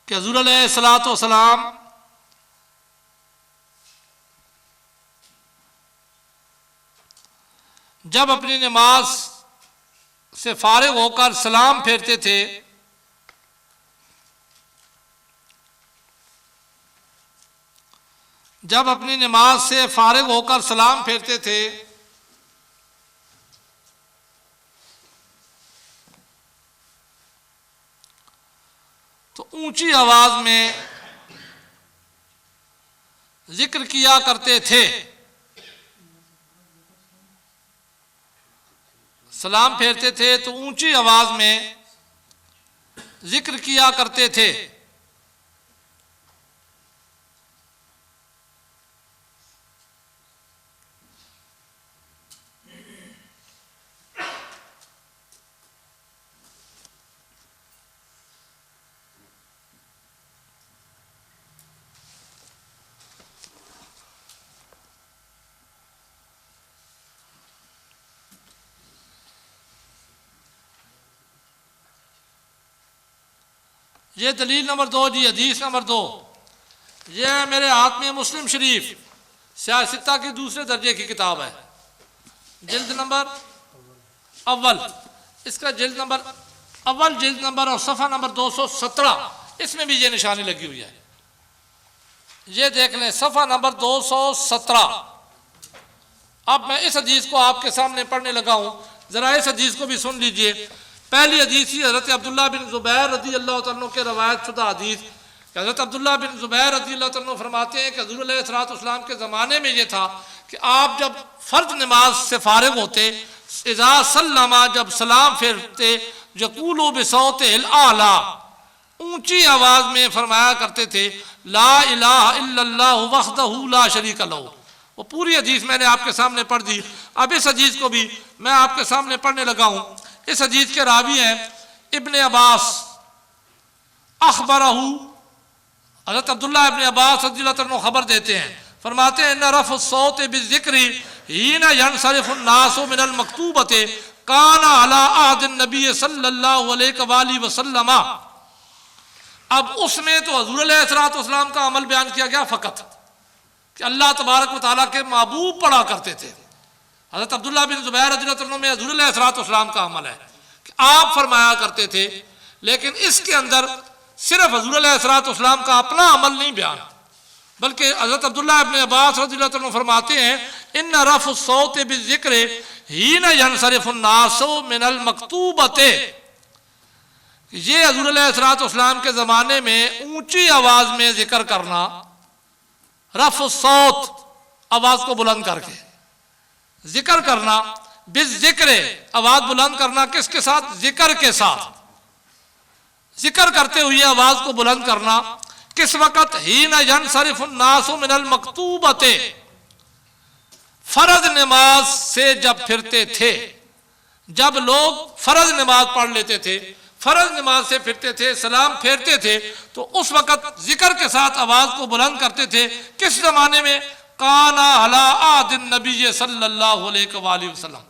Speaker 1: कि हुज़ूर अलैहिस्सलातु वस्सलाम जब अपनी नमाज से फारिग होकर सलाम फेरते थे, जब अपनी नमाज से फारिग होकर सलाम फेरते थे तो ऊंची आवाज में जिक्र किया करते थे। सलाम फेरते थे तो ऊंची आवाज में जिक्र किया करते थे। ये दलील नंबर 2 जी, हदीस नंबर 2, ये मेरे हाथ में मुस्लिम शरीफ सियासता की दूसरे दर्जे की किताब है, जिल्द नंबर अव्वल, इसका जिल्द नंबर अव्वल जिल्द नंबर और सफ़ा नंबर 217, इसमें भी ये निशानी लगी हुई है। ये देख लें सफ़ा नंबर 217। अब मैं इस हदीस को आपके सामने पढ़ने लगा हूँ, ज़रा इस हदीस को भी सुन लीजिए। पहली हदीस ही हज़रत अब्दुल्ला बिन ज़ुबैर रज़ी अल्लाह तआला अन्हु के रवायत शुदा हदीस। हज़रत अब्दुल्ला बिन ज़ुबैर रज़ी अल्लाह तआला अन्हु फरमाते हैं कि हुज़ूर अलैहिस्सलातु वस्सलाम के ज़माने में ये था कि आप जब फ़र्ज नमाज से फारिग होते, इज़ा सल्लमा, जब सलाम फेरते, यक़ूलु बिसौतिल आला, ऊंची आवाज में फरमाया करते थे, ला इलाहा इल्लल्लाह वहदहू ला शरीका लहू। वो पूरी हदीस मैंने आपके सामने पढ़ दी। अब इस हदीस को भी मैं आपके सामने पढ़ने लगा हूँ। इस हदीस के रावी हैं इब्ने अब्बास। अखबरहू, हज़रत अब्दुल्लाह इब्ने अब्बास रज़ियल्लाहु अन्हु खबर देते हैं, फरमाते हैं, न रफ़ सौत बिज़िक्रि हीना यनसरिफ़ु नासु मिनल मक्तूबति काना अला अहदिन नबी सल्लल्लाहु अलैहि वसल्लम। अब उसमें तो हुज़ूर अलैहिस्सलातु वस्सलाम का अमल बयान किया गया फ़कत कि अल्लाह तबारक व तआला के महबूब पढ़ा करते थे। हज़रत अब्दुल्लाह बिन ज़ुबैर रज़ियल्लाहु अन्हु में हुज़ूर अलैहिस्सलातु वस्सलाम का अमल है कि आप फरमाया करते थे, लेकिन इसके अंदर सिर्फ हुज़ूर अलैहिस्सलातु वस्सलाम का अपना अमल नहीं बयान, बल्कि हज़रत अब्दुल्लाह इब्ने अब्बास रज़ियल्लाहु अन्हु फरमाते हैं, इन्न रफ़ सौत बिज़िक्रि हीना यनसरिफ़ु नासु मिनल मक्तूबति। ये हुज़ूर अलैहिस्सलातु वस्सलाम के ज़माने में ऊंची आवाज़ में जिक्र करना, रफ़ सौत आवाज़ को बुलंद करके जिक्र करना, बिज़िक्र आवाज़ बुलंद करना किसके साथ? जिक्र के साथ। जिक्र करते हुए आवाज़ को बुलंद करना किस वक़्त? हीना यनसरिफ़ु नासु मिनल मक्तूबति, फर्ज नमाज से जब फिरते थे, जब लोग फर्ज नमाज पढ़ लेते थे, फर्ज नमाज से फिरते थे, सलाम फेरते थे, तो उस वक़्त जिक्र के साथ आवाज़ को बुलंद करते थे। किस ज़माने में? काना अला अहदिन नबी सल्लल्लाहु अलैहि वसल्लम।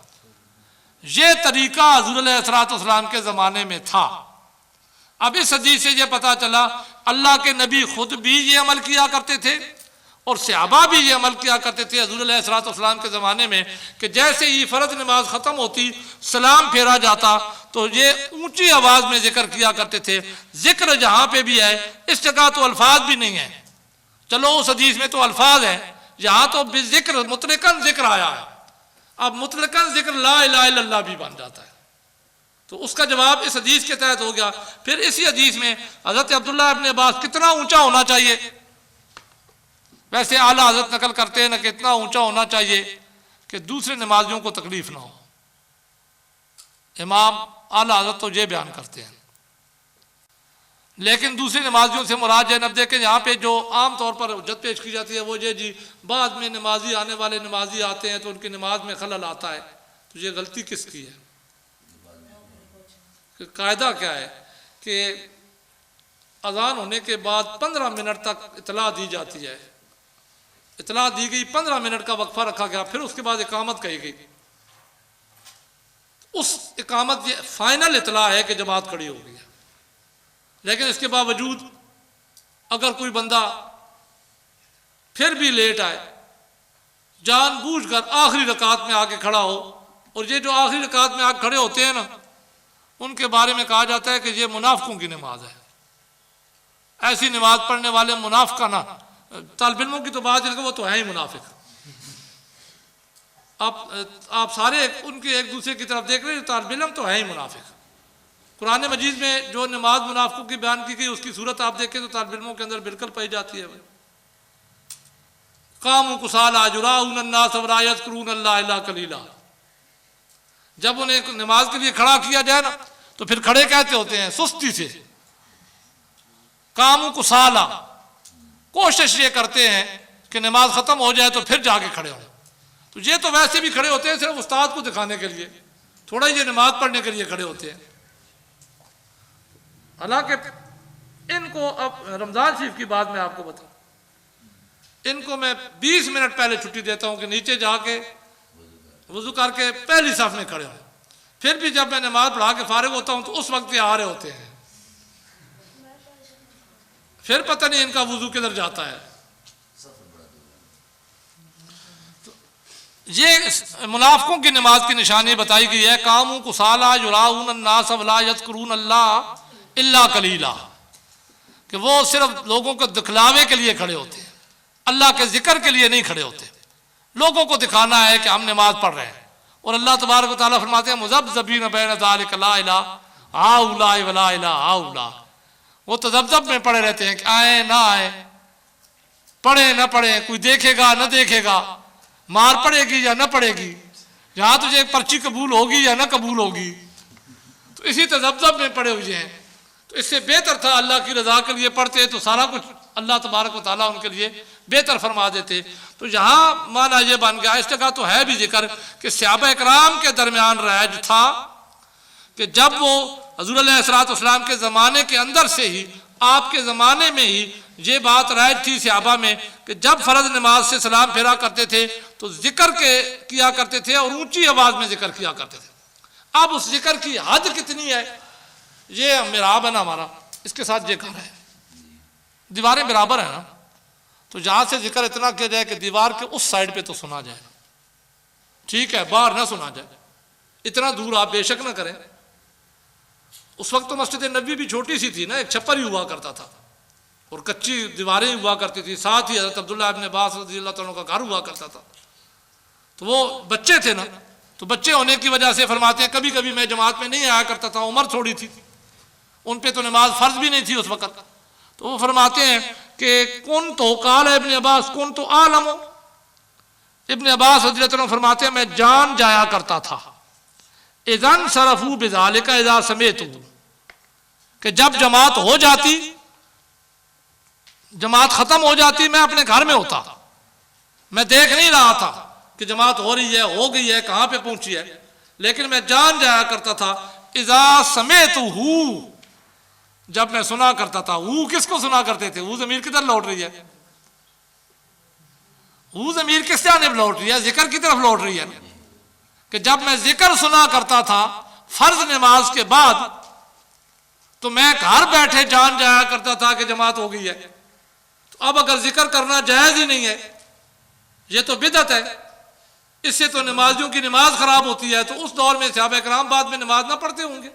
Speaker 1: ये तरीका हुज़ूर अलैहिस्सलातु वस्सलाम के ज़माने में था। अब इस हदीस से ये पता चला अल्लाह के नबी खुद भी ये अमल किया करते थे और सहाबा भी ये अमल किया करते थे हुज़ूर अलैहिस्सलातु वस्सलाम के ज़माने में कि जैसे ही फ़र्ज नमाज ख़त्म होती, सलाम फेरा जाता, तो ये ऊंची आवाज़ में जिक्र किया करते थे। जिक्र जहाँ पे भी है, इस जगह तो अल्फाज भी नहीं है, चलो उस हदीस में तो अल्फाज है, यहाँ तो बिज़िक्र मुतलकन जिक्र आया है। अब मुतलकन जिक्र ला इलाहा इल्लल्लाह भी बन जाता है, तो उसका जवाब इस हदीस के तहत हो गया। फिर इसी हदीस में हज़रत अब्दुल्लाह इब्ने अब्बास, कितना ऊंचा होना चाहिए? वैसे आला हज़रत नकल करते हैं ना कि इतना ऊंचा होना चाहिए कि दूसरे नमाजियों को तकलीफ ना हो। इमाम आला हज़रत तो ये बयान करते हैं, लेकिन दूसरे नमाजियों से मुराद है। अब देखें यहाँ पे जो आम तौर पर हुज्जत पेश की जाती है वो ये जी, बाद में नमाजी आने वाले नमाजी आते हैं तो उनकी नमाज में खलल आता है, तो ये गलती किसकी है? कायदा क्या है कि अजान होने के बाद 15 मिनट तक इतला दी जाती है। इतला दी गई, 15 मिनट का वक्फा रखा गया, फिर उसके बाद इकामत कही गई। उस इकामत ये फाइनल इतला है कि जमात खड़ी हो गई है, लेकिन इसके बावजूद अगर कोई बंदा फिर भी लेट आए, जानबूझकर आखिरी रकात में आके खड़ा हो, और ये जो आखिरी रकात में आके खड़े होते हैं ना, उनके बारे में कहा जाता है कि ये मुनाफिकों की नमाज है। ऐसी नमाज पढ़ने वाले मुनाफिका ना, तालिब इल्मों की तो बात है कि वो तो है ही मुनाफिक। आप सारे उनके एक दूसरे की तरफ देख रहे हैं, तालिब इल्म तो है ही मुनाफिक। कुरान मजीद में जो नमाज मुनाफिकों की बयान की गई उसकी सूरत आप देखें तो तालिब इल्मों के अंदर बिल्कुल पाई जाती है। कामू कुसाला जुराऊन अन्नास वला यज़कुरून अल्लाह इल्ला कलीला। जब उन्हें नमाज के लिए खड़ा किया जाए ना, तो फिर खड़े कहते होते हैं सुस्ती से। कामू कुसाला, कोशिश ये करते हैं कि नमाज खत्म हो जाए तो फिर जाके खड़े हों। तो ये तो वैसे भी खड़े होते हैं सिर्फ उस्ताद को दिखाने के लिए, थोड़ा ये नमाज पढ़ने के लिए खड़े होते हैं। हालांकि इनको, अब रमजान शरीफ की बात मैं आपको बताऊं, इनको मैं 20 मिनट पहले छुट्टी देता हूं कि नीचे जाके वुजू करके पहली साफ में खड़े हों। फिर भी जब मैं नमाज पढ़ा के फारिग होता हूं तो उस वक्त ये आ रहे होते हैं, फिर पता नहीं इनका वुजू किधर जाता है। तो ये मुनाफिकों की नमाज की निशानी बताई गई है। कामू कुसाला युराऊन अन्नास वला यज़कुरून अल्लाह इल्ला कलीला, कि वो सिर्फ लोगों को दिखलावे के लिए खड़े होते हैं, अल्लाह के जिक्र के लिए नहीं खड़े होते। लोगों को दिखाना है कि हम नमाज पढ़ रहे हैं, और अल्लाह तबारक व तआला फरमाते हैं मुज़ब्ज़बीन बैन ज़ालिका ला इलाहा हाउला वला इलाहा हाउला। वो तो जब में पड़े रहते हैं कि आए ना आए, पढ़े ना पढ़े, कोई देखेगा ना देखेगा, मार पड़ेगी या ना पड़ेगी, यहाँ तुझे पर्ची कबूल होगी या ना कबूल होगी, तो इसी तजब्जब में पड़े हुए हैं। तो तो इससे बेहतर था अल्लाह की रज़ा के लिए पढ़ते तो सारा कुछ अल्लाह तबारक व तआला उनके लिए बेहतर फरमा देते। तो यहाँ माना ये बन गया। इस जगह तो है भी जिक्र कि सहाबा इकराम के दरमियान राज था कि जब वो हुज़ूर अलैहिस्सलाम के ज़माने के अंदर से ही, आपके ज़माने में ही ये बात राइज थी सहाबा में कि जब फ़र्ज़ नमाज से सलाम फेरा करते थे तो जिक्र के किया करते थे और ऊंची आवाज़ में जिक्र किया करते थे। अब उस जिक्र की हद कितनी है, ये मिराब है ना हमारा, इसके साथ ये घर है, दीवारें बराबर है ना, तो जहाँ से जिक्र इतना किया जाए कि दीवार के उस साइड पे तो सुना जाए, ठीक है, बाहर ना सुना जाए, इतना दूर आप बेशक ना करें। उस वक्त तो मस्जिद नबी भी छोटी सी थी ना, एक छप्पर ही हुआ करता था और कच्ची दीवारें ही हुआ करती थी, साथ ही हज़रत अब्दुल्लाह इब्न अब्बास रज़ियल्लाहु अन्हु का घर हुआ करता था। तो वो बच्चे थे ना, तो बच्चे होने की वजह से फरमाते हैं कभी कभी मैं जमात में नहीं आया करता था, उम्र थोड़ी थी, उन पे तो नमाज फ़र्ज भी नहीं थी उस वक़्त। तो वो फरमाते हैं कि कौन तो काल इब्न अब्बास कौन तो आलम, इब्न अब्बास रज़ियल्लाहु अन्हु फरमाते हैं मैं जान जाया करता था इज़न सरफू बिज़ालिका इज़ा समेतु, कि जब जमात हो जाती, जमात ख़त्म हो जाती, मैं अपने घर में होता, मैं देख नहीं रहा था कि जमात हो रही है, हो गई है, कहाँ पे पहुंची है, लेकिन मैं जान जाया करता था इज़ा समेतुहू, जब मैं सुना करता था। वो किसको सुना करते थे, वो ज़मीर किधर लौट रही है, वो ज़मीर किस जानिब लौट रही है, जिक्र की तरफ लौट रही है कि जब मैं जिक्र सुना करता था फर्ज नमाज के बाद तो मैं घर बैठे जान जाया करता था कि जमात हो गई है। तो अब अगर जिक्र करना जायज़ ही नहीं है, ये तो बिदअत है, इससे तो नमाजियों की नमाज खराब होती है। तो उस दौर में सहाबा इकराम बाद में नमाज ना पढ़ते होंगे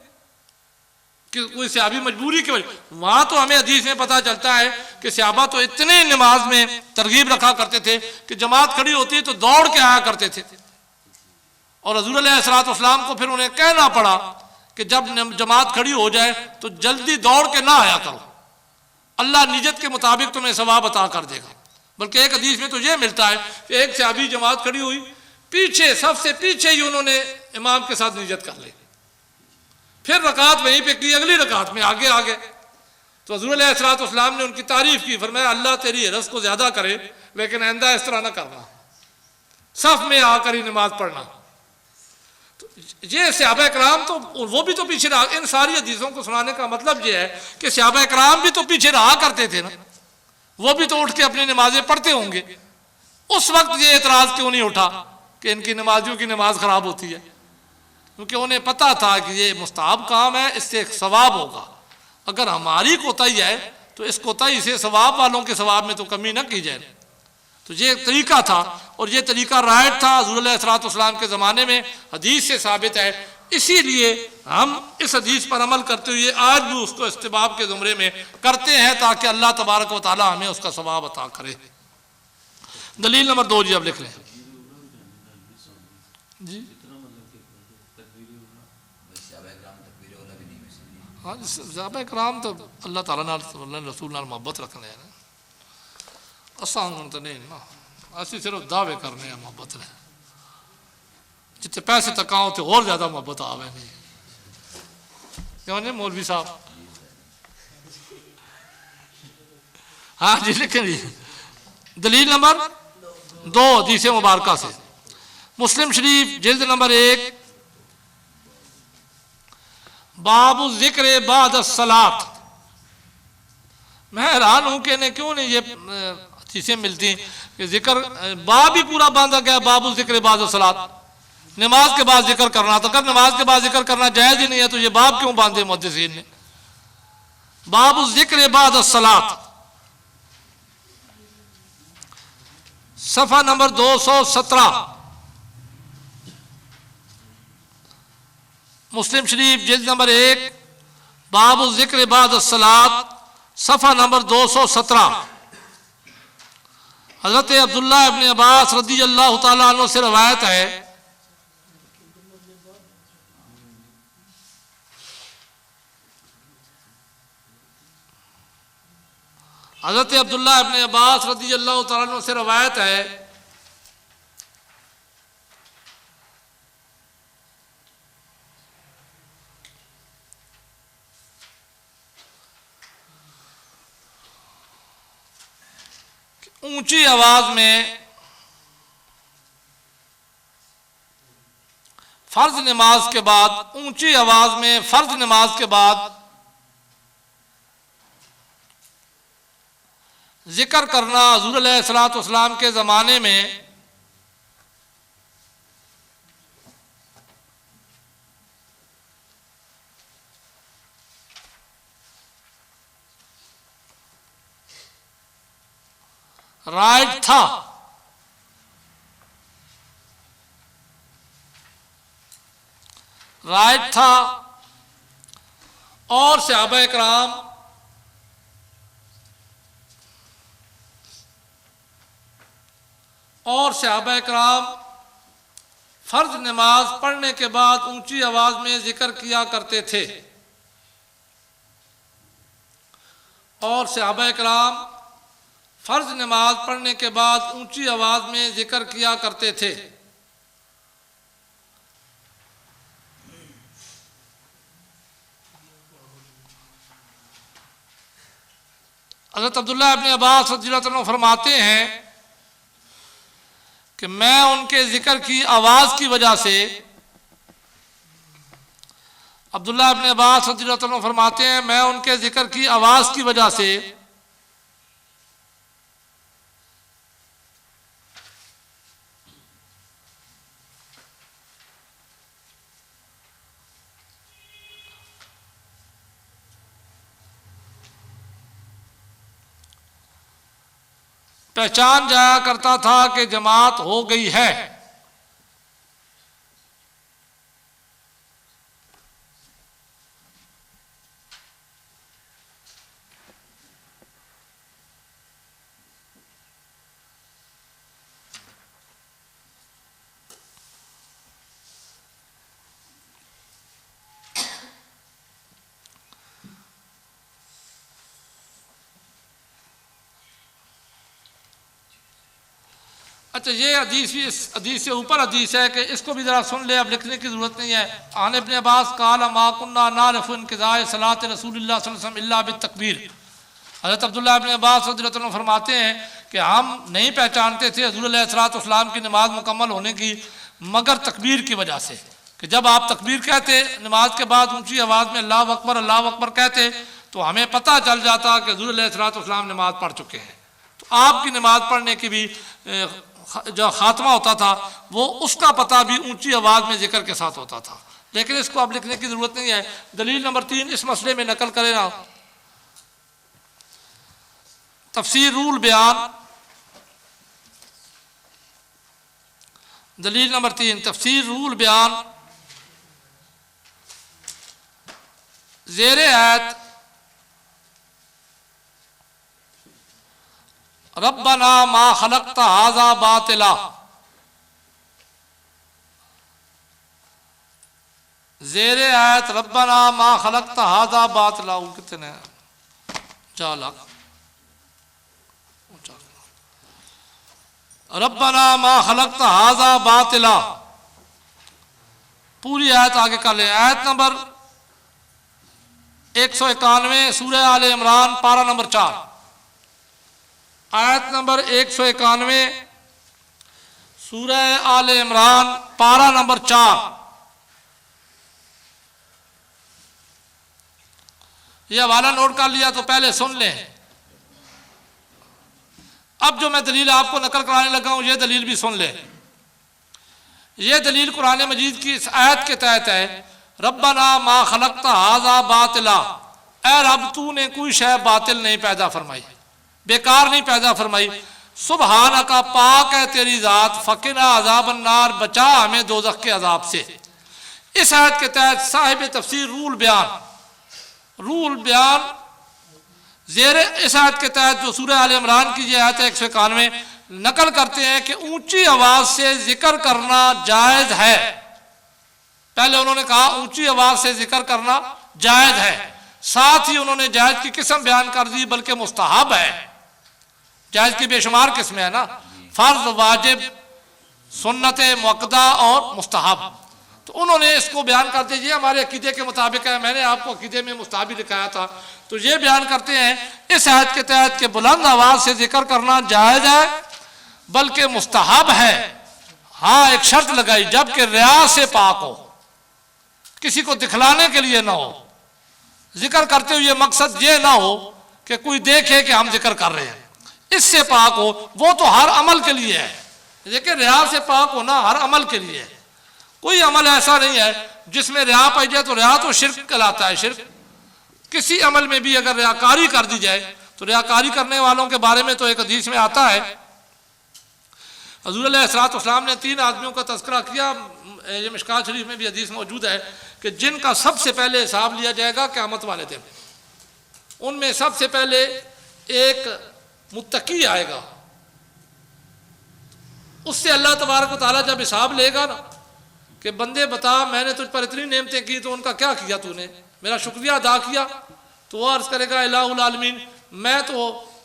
Speaker 1: कि कोई सहाबी मजबूरी की वजह, वहां तो हमें हदीस में पता चलता है कि सहाबा तो इतने नमाज में तरगीब रखा करते थे कि जमात खड़ी होती है तो दौड़ के आया करते थे, और हुज़ूर अलैहिस्सलाम को फिर उन्हें कहना पड़ा कि जब जमात खड़ी हो जाए तो जल्दी दौड़ के ना आया करो, अल्लाह नियत के मुताबिक तुम्हें सवाब अता कर देगा। बल्कि एक हदीस में तो यह मिलता है कि एक सहाबी जमात खड़ी हुई, पीछे सबसे पीछे ही उन्होंने इमाम के साथ नियत कर ली, फिर रकात वहीं पे की, अगली रकात में आगे आ गए। तो हुज़ूर अलैहिस्सलाम ने उनकी तारीफ की, फरमाया अल्लाह तेरी हिरस को ज्यादा करे, लेकिन आइंदा इस तरह ना करना, सफ में आकर ही नमाज पढ़ना। तो ये सहाबा इकराम तो वो भी तो पीछे रहा, इन सारी हदीसों को सुनाने का मतलब ये है कि सहाबा इकराम भी तो पीछे रहा करते थे ना, वो भी तो उठ के अपनी नमाजें पढ़ते होंगे। उस वक्त ये एतराज क्यों नहीं उठा कि इनकी नमाजियों की नमाज खराब होती है, क्योंकि उन्हें पता था कि ये मुस्ताहब काम है, इससे एक सवाब होगा। अगर हमारी कोताही है तो इस कोताही से सवाब वालों के सवाब में तो कमी ना की जाए। तो ये एक तरीका था और ये तरीका राइट था हुज़ूर अलैहिस्सलाम के ज़माने में, हदीस से साबित है। इसीलिए हम इस हदीस पर अमल करते हुए आज भी उसको इस्तिबाब के ज़ुमरे में करते हैं ताकि अल्लाह तबारक व तआला हमें उसका सवाब अता करे। दलील नंबर 2 जी अब लिख लें जी। हाँ, सहाबा इकराम तो अल्लाह ताला नाल रसूल नाल मोहब्बत रखने हैं, असा तो नहीं ना, असि सिर्फ दावे करने हैं मोहब्बत ने, जितने पैसे तक आओ तो और ज्यादा मोहब्बत आवे नहीं, क्यों नहीं मौलवी साहब? हाँ जी लिखें जी। दलील नंबर 2 हदीस मुबारका से, मुस्लिम शरीफ जिल्द नंबर 1 बाबु जिक्र बाद सलात। मैं हैरान हूं कि इन्हें क्यों नहीं ये चीजें मिलती कि जिक्र बाब ही पूरा बांधा गया, बाबु जिक्र बाद सलात, नमाज के बाद जिक्र करना। तो अगर नमाज के बाद जिक्र करना जायज ही नहीं है तो ये बाब क्यों बांधे मुहद्दिसीन ने? बाबु जिक्र बाद सलात, सफा नंबर 217, मुस्लिम शरीफ जिल्द नंबर 1 बाबु जिक्र बाद सलात, सफा नंबर 217। हज़रत अब्दुल्लाह इब्न अब्बास रज़ियल्लाहु ताला अन्हु से रवायत है हज़रत अब्दुल्लाह इब्न अब्बास रज़ियल्लाहु ताला अन्हु से रवायत है ऊंची आवाज में फर्ज नमाज के बाद, ऊंची आवाज में फर्ज नमाज के बाद जिक्र करना हुज़ूर अलैहिस्सलातु वस्सलाम के ज़माने में राइट था। राइट था और सहाबा इकराम फर्ज नमाज पढ़ने के बाद ऊंची आवाज में जिक्र किया करते थे। और सहाबा इकराम फर्ज नमाज पढ़ने के बाद ऊंची आवाज में जिक्र किया करते थे। हज़रत अब्दुल्लाह इब्न अब्बास रज़ियल्लाहु अन्हु फरमाते हैं कि मैं उनके जिक्र की आवाज की वजह से, अब्दुल्लाह इब्न अब्बास रज़ियल्लाहु अन्हु फरमाते हैं मैं उनके जिक्र की आवाज की वजह से पहचान जाया करता था कि जमात हो गई है। अच्छा, ये हदीस भी इस हदीस से ऊपर हदीस है कि इसको भी ज़रा सुन ले, अब लिखने की ज़रूरत नहीं है। आन इब्न अब्बास काला मा कुन्ना नारिफु इंक़िज़ाअ सलात रसूलिल्लाह सल्लल्लाहु अलैहि वसल्लम इल्ला बित्तकबीर। हज़रत अब्दुल्लाह इब्न अब्बास रज़ियल्लाहु अन्हु फरमाते हैं कि हम नहीं पहचानते थे हुज़ूर अलैहिस्सलातु वस्सलाम की नमाज मुकम्मल होने की मगर तकबीर की वजह से, कि जब आप तकबीर कहते नमाज के बाद ऊँची आवाज़ में अल्लाहु अकबर कहते तो हमें पता चल जाता कि हुज़ूर अलैहिस्सलातु वस्सलाम नमाज पढ़ चुके हैं। तो आपकी नमाज पढ़ने की भी जो खात्मा होता था वो उसका पता भी ऊंची आवाज में जिक्र के साथ होता था। लेकिन इसको अब लिखने की जरूरत नहीं है। दलील नंबर 3 इस मसले में नकल करें ना, तफसीर रूल बयान। दलील नंबर 3 तफसीर रूल बयान ज़ेरे आयत रब्बना मा खलक़्ता हाज़ा बातिला, ज़ेरे आयत रब्बना मा खलक़्ता हाज़ा बातिला कितने जाला, रब्बना मा खलक़्ता हाज़ा बातिला, पूरी आयत आगे कर ले। आयत नंबर 191 सूरह आले इमरान पारा नंबर 4। आयत नंबर 191 सूरह आले इमरान पारा नंबर 4। यह हवाला नोट कर लिया तो पहले सुन लें। अब जो मैं दलील आपको नकल कराने लगा हूं, यह दलील भी सुन लें। यह दलील कुरान मजीद की इस आयत के तहत है, रब्बना मा खलक़्ता हाज़ा बातिला, ऐ रब तूने कोई शय बातिल नहीं पैदा फरमाई, बेकार नहीं पैदा फरमाई। सुबहाना का पाक है तेरी ज़ात, फ़क़िना अज़ाबन नार, बचा हमें दोज़ख के अज़ाब से। इस आयत के तहत साहिब तफसीर रूल बयान ज़ेरे इस आयत के तहत जो सूरह आले इमरान की ये आयत है 191 नकल करते हैं कि ऊंची आवाज से जिक्र करना जायज़ है। पहले उन्होंने कहा ऊंची आवाज से जिक्र करना जायज़ है, साथ ही उन्होंने जायज़ की किस्म बयान कर दी, बल्कि मुस्तहब है। जायज़ की बेशुमार किस्में है ना, फर्ज, वाजिब, सुन्नत मुअक्कदा और मुस्तहब। तो उन्होंने इसको बयान करते ये हमारे अकीदे के मुताबिक है, मैंने आपको अकीदे में मुस्ताहब लिखाया था। तो ये बयान करते हैं इस आयत के तहत कि बुलंद आवाज से जिक्र करना जायज़ है बल्कि मुस्तहब है। हाँ, एक शर्त लगाई, जबकि रिया से पाक हो, किसी को दिखलाने के लिए ना हो, जिक्र करते हुए मकसद ये ना हो कि कोई देखे कि हम जिक्र कर रहे हैं, इससे पाक हो। वो तो हर अमल के लिए है, देखिए रिया से पाक होना हर अमल के लिए है। कोई अमल ऐसा नहीं है जिसमें रिया पाई जाए, तो रिया तो शिर्क कहलाता है। शिर्क किसी अमल में भी अगर रियाकारी कर दी जाए तो रियाकारी करने वालों के बारे में तो एक हदीस में आता है, हज़ूर अलैहिस्सलाम ने 3 आदमियों का तज़किरा किया, ये मिशकात शरीफ में भी हदीस मौजूद है कि जिनका सबसे पहले हिसाब लिया जाएगा क़यामत वाले दिन। उनमें सबसे पहले एक मुत्तकी आएगा, उससे अल्लाह तबारक व तआला जब हिसाब लेगा ना कि बंदे बता मैंने तुझ पर इतनी नेमतें की तो उनका क्या किया तूने, मेरा शुक्रिया अदा किया? तो वो अर्ज़ करेगा इलाहुल आलमीन, मैं तो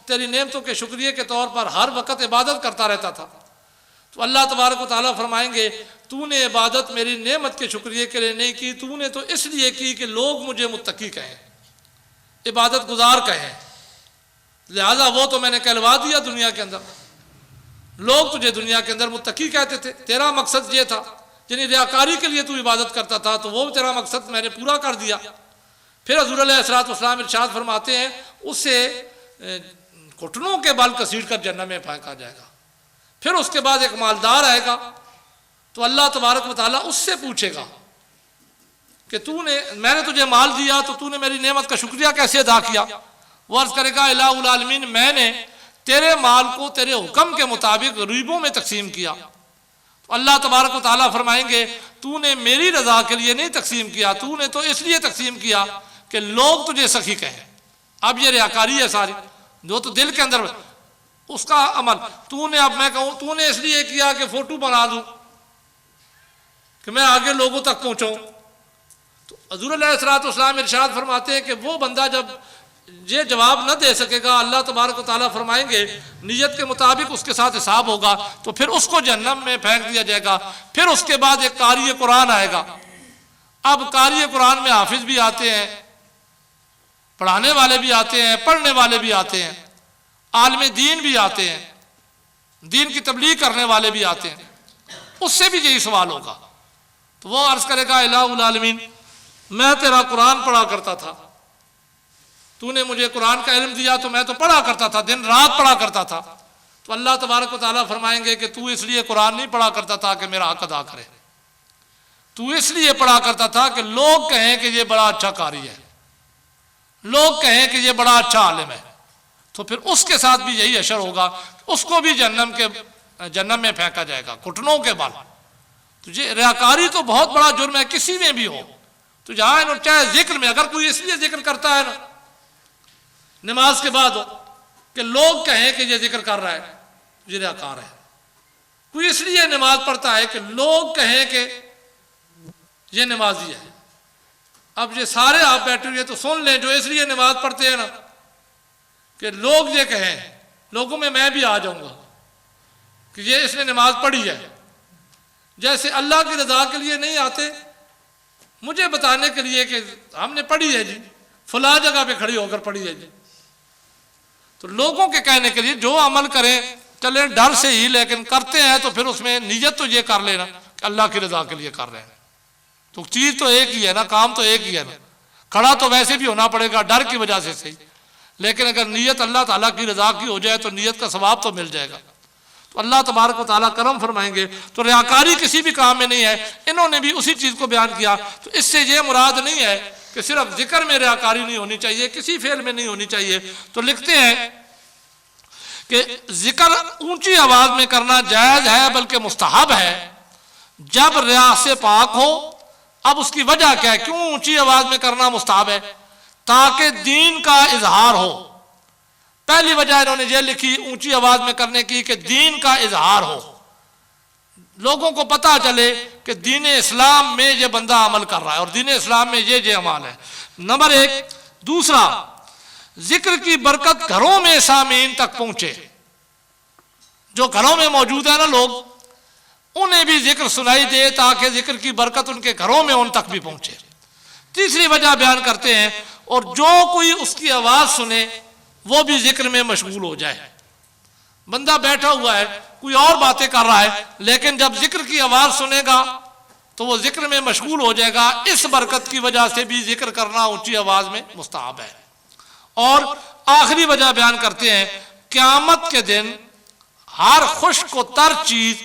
Speaker 1: तेरी नेमतों के शुक्रिया के तौर पर हर वक्त इबादत करता रहता था। तो अल्लाह तबारक व तआला फरमाएंगे तूने इबादत मेरी नेमत के शुक्रिया के लिए नहीं की, तूने तो इसलिए की कि लोग मुझे मुत्तकी कहें, इबादत गुजार कहें, लिहाजा वो तो मैंने कहलवा दिया दुनिया के अंदर। लोग तुझे दुनिया के अंदर मुत्तकी कहते थे, तेरा मकसद ये था, यानी रियाकारी के लिए तू इबादत करता था, तो वो तेरा मकसद मैंने पूरा कर दिया। फिर हज़ूर अलैहिस्सलाम इरशाद फरमाते हैं उससे घुटनों के बल कसीड़ कर जन्नत में फेंका जाएगा। फिर उसके बाद एक मालदार आएगा, तो अल्लाह तबारक व तआला उससे पूछेगा कि तूने, मैंने तुझे माल दिया तो तूने मेरी नेमत का शुक्रिया कैसे अदा किया? वो अर्ज़ करेगा इलाहुल आलमीन, मैंने तेरे माल को तेरे हुक्म के मुताबिक गरीबों में तकसीम किया। तो अल्लाह तबारक व तआला फरमाएंगे तूने मेरी रज़ा के लिए नहीं तकसीम किया, तूने तो इसलिए तकसीम किया कि लोग तुझे सखी कहें। अब ये रियाकारी है सारी, जो तो दिल के अंदर उसका अमल तूने, अब मैं कहूँ तूने इसलिए किया कि फोटो बना दूँ कि मैं आगे लोगों तक पहुँचाऊँ। तो हज़ूर अलैहिस्सलाम इरशाद फरमाते हैं कि वो बंदा जब ये जवाब न दे सकेगा, अल्लाह तबारक व तआला फरमाएंगे नियत के मुताबिक उसके साथ हिसाब होगा, तो फिर उसको जहन्नम में फेंक दिया जाएगा। फिर उसके बाद एक कारी कुरान आएगा। अब कारी कुरान में हाफिज भी आते हैं, पढ़ाने वाले भी आते हैं, पढ़ने वाले भी आते हैं, आलिम दीन भी आते हैं, दीन की तबलीग करने वाले भी आते हैं। उससे भी यही सवाल होगा। तो वो अर्ज़ करेगा इलाहुल आलमीन, मैं तेरा कुरान पढ़ा करता था, तूने मुझे कुरान का इल्म दिया तो मैं तो पढ़ा करता था, दिन रात पढ़ा करता था। तो अल्लाह तबारक व तआला फरमाएंगे कि तू इसलिए कुरान नहीं पढ़ा करता था कि मेरा हक अदा करे, तू इसलिए पढ़ा करता था कि लोग कहें कि ये बड़ा अच्छा कारी है, लोग कहें कि ये बड़ा अच्छा आलिम है। तो फिर उसके साथ भी यही असर होगा, उसको भी जन्नत में फेंका जाएगा घुटनों के बल। तो ये रियाकारी तो बहुत बड़ा जुर्म है, किसी में भी हो। तो जहाँ चाहे जिक्र में, अगर कोई इसलिए जिक्र करता है ना नमाज के बाद हो कि लोग कहें कि ये जिक्र कर रहा है, ये रियाकार है। कोई इसलिए नमाज पढ़ता है कि लोग कहें कि ये नमाजी है। अब ये सारे आप बैठे हुए तो सुन लें जो इसलिए नमाज पढ़ते हैं ना कि लोग ये कहें, लोगों में मैं भी आ जाऊंगा कि ये इसने नमाज पढ़ी है। जैसे अल्लाह की रजा के लिए नहीं आते मुझे बताने के लिए कि हमने पढ़ी है जी, फला जगह पे खड़ी होकर पढ़ी है जी। तो लोगों के कहने के लिए जो अमल करें चले डर से ही, लेकिन करते हैं तो फिर उसमें नीयत तो ये कर लेना कि अल्लाह की रजा के लिए कर रहे हैं। तो चीज़ तो एक ही है ना, काम तो एक ही है ना। खड़ा तो वैसे भी होना पड़ेगा डर की वजह से सही, लेकिन अगर नीयत अल्लाह ताला की रजा की हो जाए तो नीयत का सवाब तो मिल जाएगा। तो अल्लाह तबारक व तआला करम फरमाएंगे। तो रियाकारी किसी भी काम में नहीं है, इन्होंने भी उसी चीज़ को बयान किया। तो इससे ये मुराद नहीं है कि सिर्फ जिक्र में रियाकारी नहीं होनी चाहिए, किसी फेल में नहीं होनी चाहिए। तो लिखते हैं कि जिक्र ऊंची आवाज में करना जायज़ है बल्कि मुस्तहब है जब रिया से पाक हो। अब उसकी वजह क्या है, क्यों ऊंची आवाज में करना मुस्तहब है? ताकि दीन का इजहार हो। पहली वजह इन्होंने ये लिखी ऊंची आवाज में करने की कि दीन का इजहार हो, लोगों को पता चले कि दीन इस्लाम में ये बंदा अमल कर रहा है और दीन इस्लाम में ये अमाल है। नंबर 1। दूसरा, जिक्र की बरकत घरों में सामीन तक पहुंचे। जो घरों में मौजूद है ना लोग, उन्हें भी जिक्र सुनाई दे ताकि जिक्र की बरकत उनके घरों में उन तक भी पहुंचे। तीसरी वजह बयान करते हैं, और जो कोई उसकी आवाज़ सुने वो भी जिक्र में मशगूल हो जाए। बंदा बैठा हुआ है, कोई और बातें कर रहा है, लेकिन जब जिक्र की आवाज़ सुनेगा तो वो जिक्र में मशगूल हो जाएगा। इस बरकत की वजह से भी जिक्र करना ऊंची आवाज़ में मुस्तहब है। और आखिरी वजह बयान करते हैं, क़यामत के दिन हर खुश्क व तर चीज़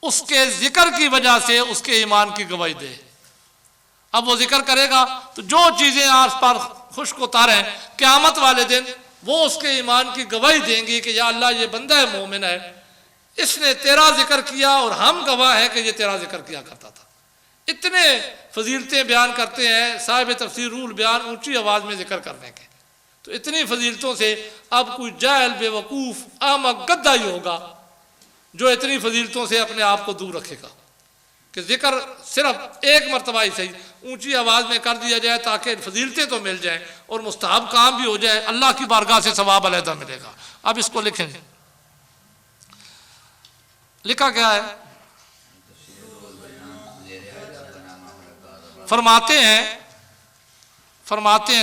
Speaker 1: उसके जिक्र की वजह से उसके ईमान की गवाही दे। अब वो जिक्र करेगा तो जो चीज़ें आस पास खुश्क व तर हैं, क़यामत वाले दिन वो उसके ईमान की गवाही देंगी कि या अल्लाह ये बंदा है, मोमिन है, इसने तेरा जिक्र किया और हम गवाह हैं कि ये तेरा जिक्र किया करता था। इतने फजीलतें बयान करते हैं साहिब तफसीर रूहुल बयान ऊंची आवाज़ में जिक्र करने के। तो इतनी फजीलतों से अब कोई जाहिल बेवकूफ़ अहमक गद्दा ही होगा जो इतनी फजीलतों से अपने आप को दूर रखेगा कि जिक्र सिर्फ एक मरतबा ही सही ऊंची आवाज़ में कर दिया जाए ताकि फजीलतें तो मिल जाएं और मुस्तहब काम भी हो जाए, अल्लाह की बारगाह से सवाब अलहदा मिलेगा। अब इसको लिखें, लिखा क्या है, फरमाते हैं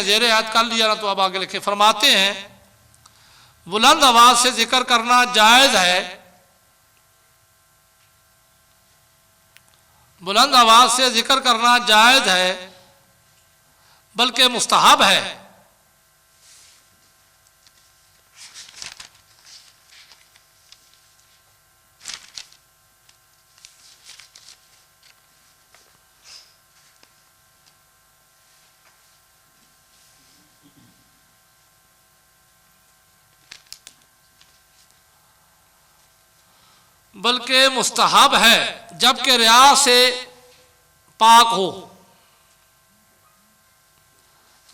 Speaker 1: ज़ेरे याद कर लिया ना तो अब आगे लिखे। फरमाते हैं बुलंद आवाज़ से जिक्र करना जायज़ है, बुलंद आवाज़ से जिक्र करना जायज़ है बल्कि मुस्तहब है। बल्कि मुस्तहब है जबकि रिया से पाक हो,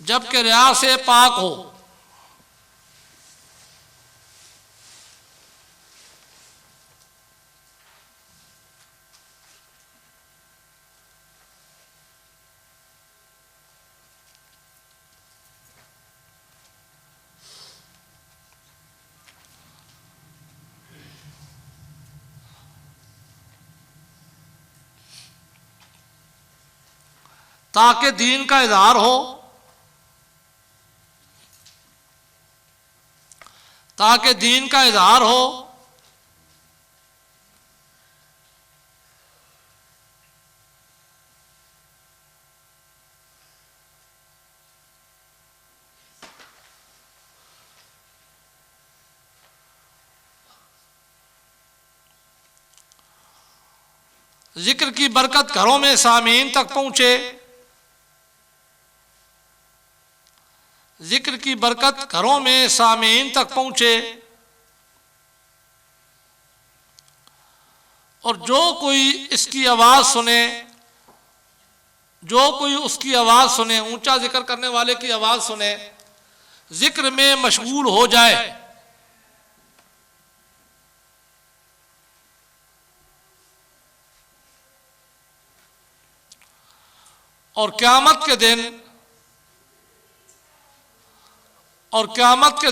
Speaker 1: जबकि रिया से पाक हो। ताकि दीन का इजहार हो, ताकि दीन का इजहार हो। जिक्र की बरकत घरों में सामीन तक पहुंचे, जिक्र की बरकत घरों में सामीन तक पहुंचे। और जो कोई इसकी आवाज़ सुने, जो कोई उसकी आवाज़ सुने, ऊंचा जिक्र करने वाले की आवाज़ सुने, जिक्र में मशगूल हो जाए और क़यामत के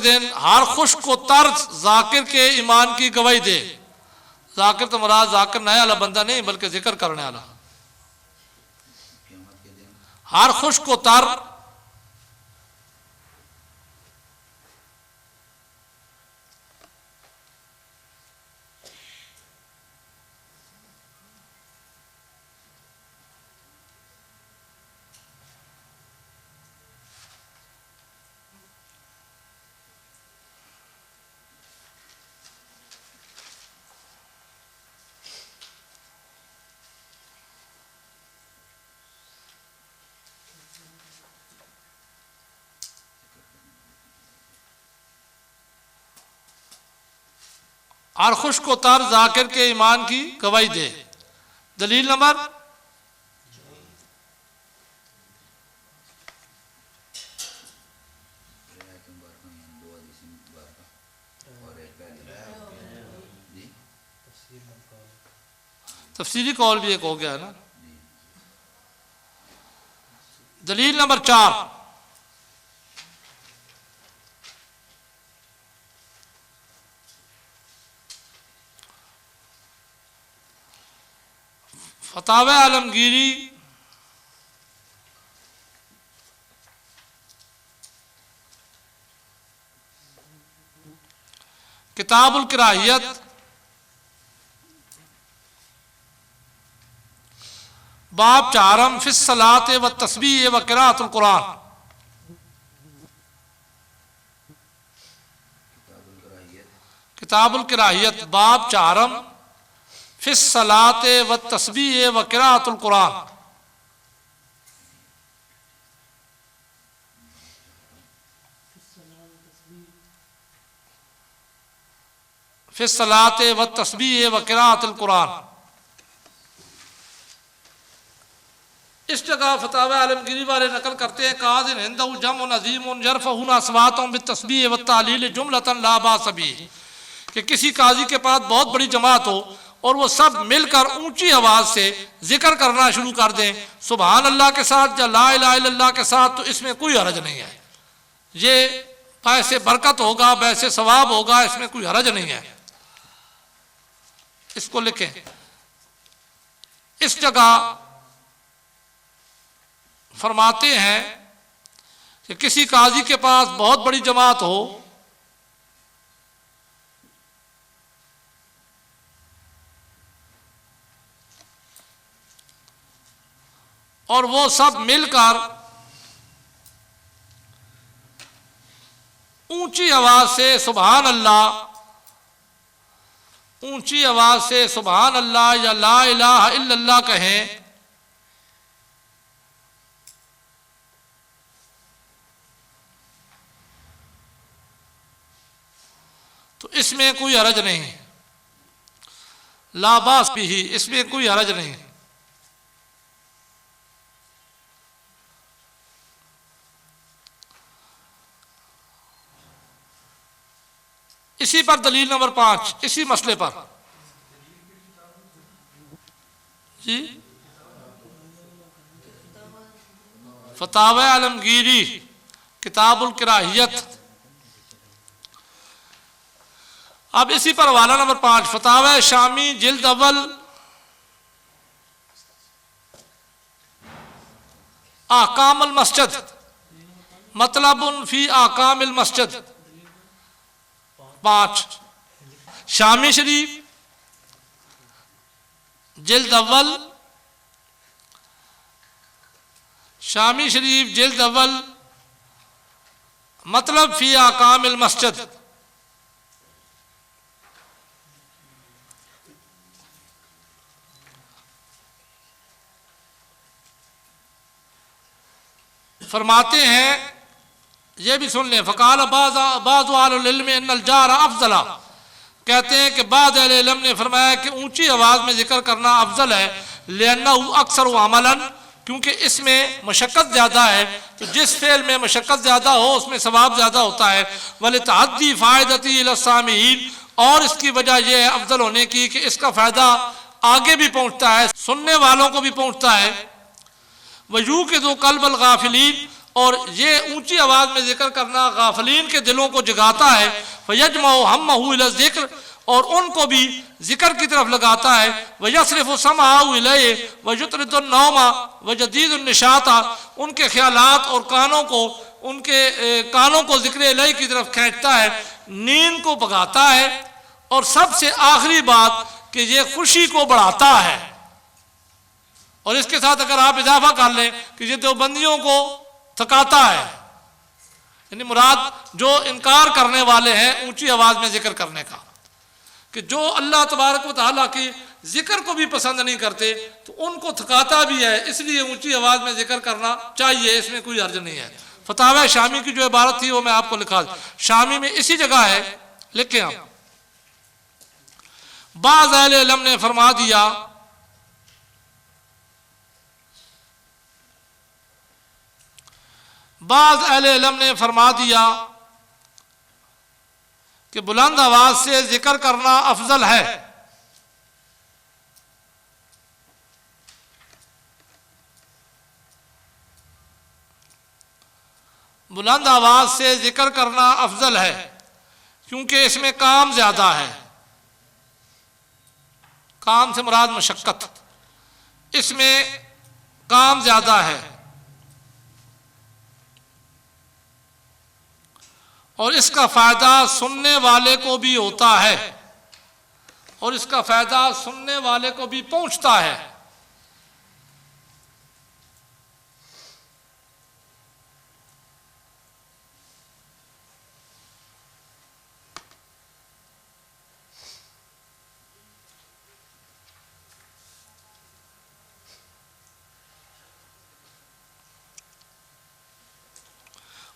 Speaker 1: दिन हर खुश्क व तर जाकिर के ईमान की गवाही दे। जाकिर तो मुराद जाकिर नया वाला बंदा नहीं बल्कि जिक्र करने वाला। हर खुश्क व तर हर खुश्क व तर जाकिर के ईमान की गवाही दे। दलील नंबर तफसीली कौल भी एक हो गया है ना। दलील नंबर 4, फतावा आलमगीरी किताबुल किराहियत बाब चारम फिस सलात व तस्बीह व किराअतुल कुरान। किताबुल किराहियत बाब चारम फिस सलात व तस्बीह व किराअतुल कुरान। फिस सलात व तस्बीह व किराअतुल कुरान। इस जगह फतावा आलमगीरी वाले नकल करते हैं काज़िन हिंदहु जमुन अज़ीमुन यरफ़ऊना अस्वातहुम बित्तस्बीह व तालील जुमलतन ला बास बिह, कि किसी काजी के पास बहुत बड़ी जमात हो और वो सब मिलकर ऊंची आवाज़ से जिक्र करना शुरू कर दें सुबहान अल्लाह के साथ या ला इलाहा इल्लल्लाह के साथ, तो इसमें कोई हरज नहीं है। ये पैसे बरकत होगा, वैसे सवाब होगा, इसमें कोई हरज नहीं है। इसको लिखें। इस जगह फरमाते हैं कि किसी काजी के पास बहुत बड़ी जमात हो और वो सब मिलकर ऊंची आवाज से सुभान अल्लाह, ऊंची आवाज से सुभान अल्लाह या ला इलाहा इल्लल्लाह कहें, तो इसमें कोई हरज नहीं। ला बास बिही, इसमें कोई हरज नहीं। इसी पर दलील नंबर 5, इसी मसले पर जी फतावा आलमगीरी किताबुल किराहियत। अब इसी पर हवाला नंबर 5 फतावा शामी जिल्द अव्वल आकामुल मस्जिद मतलबुन फी आकामिल मस्जिद 5। शामी शरीफ जिल्द अव्वल, शामी शरीफ जिल्द अव्वल मतलब फी आकामिल मस्जिद। फरमाते हैं, ये भी सुन लें, फ़क़ाल बाज़ु अहलिल इल्म अन्नल जहर अफ़ज़ल, कहते हैं कि बाद अहले इल्म ने फरमाया कि ऊंची आवाज़ में जिक्र करना अफजल है, लिअन्नहु अक्सर अमलन, क्योंकि इसमें मशक्क़त ज़्यादा है, तो जिस फेल में मशक्क़त ज़्यादा हो उसमें सवाब ज़्यादा होता है। वलितअद्दी फ़ायदती इला सामिईन, और इसकी वजह यह है अफजल होने की कि इसका फ़ायदा आगे भी पहुँचता है, सुनने वालों को भी पहुँचता है। वजू के दो कल्बल गाफिलीन, और ये ऊंची आवाज़ में जिक्र करना गाफिलीन के दिलों को जगाता है। फयजमउ हम्महु इला ज़िक्र, और उनको भी जिक्र की तरफ लगाता है। वयसरिफ़ु समअहु इलैहि वयुतरिदुन नौमा वयज़ीदुन निशाता, उनके ख्यालात और कानों को, उनके कानों को जिक्र इलाही की तरफ खींचता है, नींद को भगाता है, और सबसे आखिरी बात कि ये खुशी को बढ़ाता है। और इसके साथ अगर आप इजाफा कर लें कि ये देवबंदियों को थकाता है, यानी मुराद जो इनकार करने वाले हैं ऊंची आवाज में जिक्र करने का, कि जो अल्लाह तबारक व तआला की जिक्र को भी पसंद नहीं करते तो उनको थकाता भी है, इसलिए ऊंची आवाज में जिक्र करना चाहिए, इसमें कोई अर्ज नहीं है। फतावा शामी की जो इबारत थी वो मैं आपको लिखा, शामी में इसी जगह है, लिखें आप। बाज़ अहले इल्म ने फरमा दिया बाज़ अहले इल्म ने फरमा दिया कि बुलंद आवाज से जिक्र करना अफजल है। बुलंद आवाज से जिक्र करना अफजल है क्योंकि इसमें काम ज्यादा है। काम से मुराद मशक्कत, इसमें काम ज़्यादा है और इसका फ़ायदा सुनने वाले को भी होता है और इसका फ़ायदा सुनने वाले को भी पहुंचता है।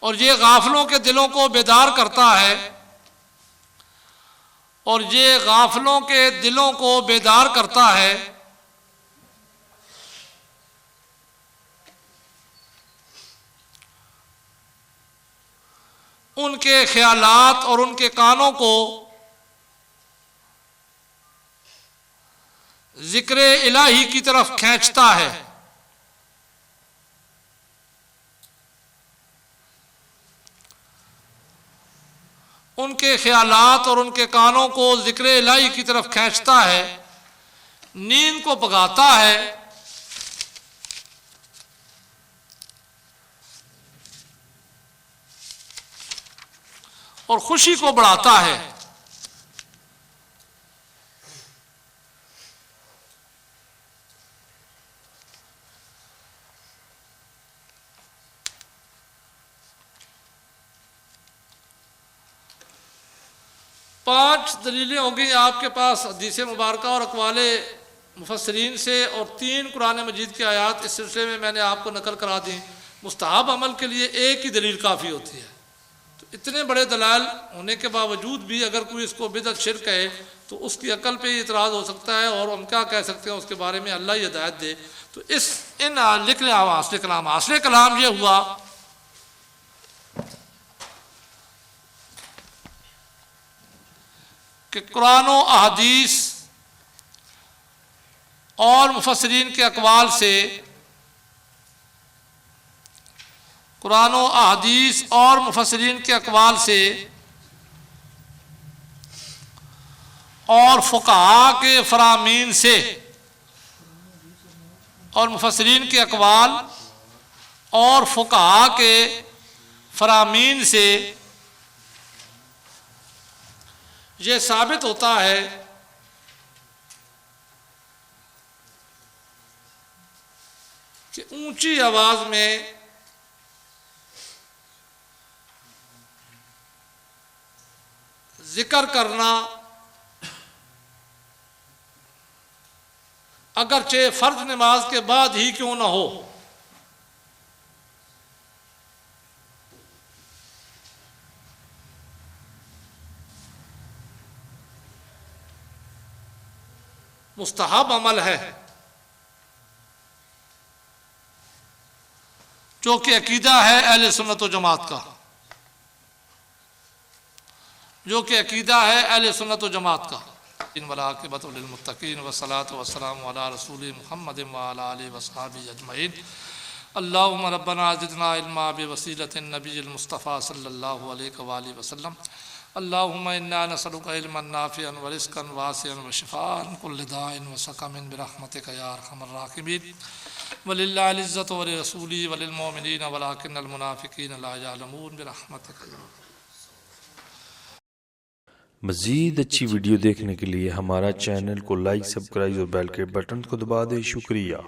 Speaker 1: और ये गाफिलों के दिलों को बेदार करता है और ये गाफिलों के दिलों को बेदार करता है। उनके ख्यालात और उनके कानों को जिक्र इलाही की तरफ खींचता है। उनके ख्यालात और उनके कानों को जिक्र इलाही की तरफ खींचता है, नींद को भगाता है और खुशी को बढ़ाता है। पांच दलीलें होंगी आपके पास हदीस मुबारक और अक़वाले मुफस्सिरीन से और 3 कुरान मजीद की आयत इस सिलसिले में मैंने आपको नकल करा दी। मुस्तहब अमल के लिए एक ही दलील काफ़ी होती है। तो इतने बड़े दलाल होने के बावजूद भी अगर कोई इसको बिदअत शिर्क कहे तो उसकी अकल पे ही इतराज़ हो सकता है और हम क्या कह सकते हैं उसके बारे में, अल्लाह ही हिदायत दे। तो इन हासिल कलाम ये हुआ कि कुरान और अहदीस और मुफस्सिरीन के अक़वाल से, कुरान और अहदीस और मुफस्सिरीन के अक़वाल से और फ़ुक़हा के फ़रामीन से और मुफस्सिरीन के अक़वाल और फ़ुक़हा के फ़रामीन से ये साबित होता है कि ऊंची आवाज में जिक्र करना अगरचे फर्ज नमाज के बाद ही क्यों ना हो, मुस्तहब अमल है जो कि अकीदा है अहले सुन्नत व जमात का, जो कि अकीदा है अहले सुन्नत व जमात का। इन वलाक़िबतु लिलमुत्तक़ीन वस्सलातु वस्सलामु अला रसूली मुहम्मदिन व अला आलिहि व अस्हाबिहि अजमईन। अल्लाहुम्मा रब्बना ज़िदना इल्मा बिवसीलतिन नबिय्यिल मुस्तफ़ा सल्लल्लाहु अलैहि व आलिहि वसल्लम। अल्लाहुम्मा इन्ना नसअलुका इल्मन नाफ़िअन व रिज़्क़न वासिअन व शिफ़ाअन मिन कुल्लि दाइन व सक़मिन बिरहमतिका या अरहमर राहिमीन। वलिल्लाहिल इज़्ज़तु व लिरसूलिहि व लिलमुमिनीन वलाकिन्नल मुनाफ़िक़ीन ला यअलमून बिरहमतिका।
Speaker 2: मज़ीद अच्छी वीडियो देखने के लिए हमारा चैनल को लाइक, सब्सक्राइब और बेल के बटन को दबा दें। शुक्रिया।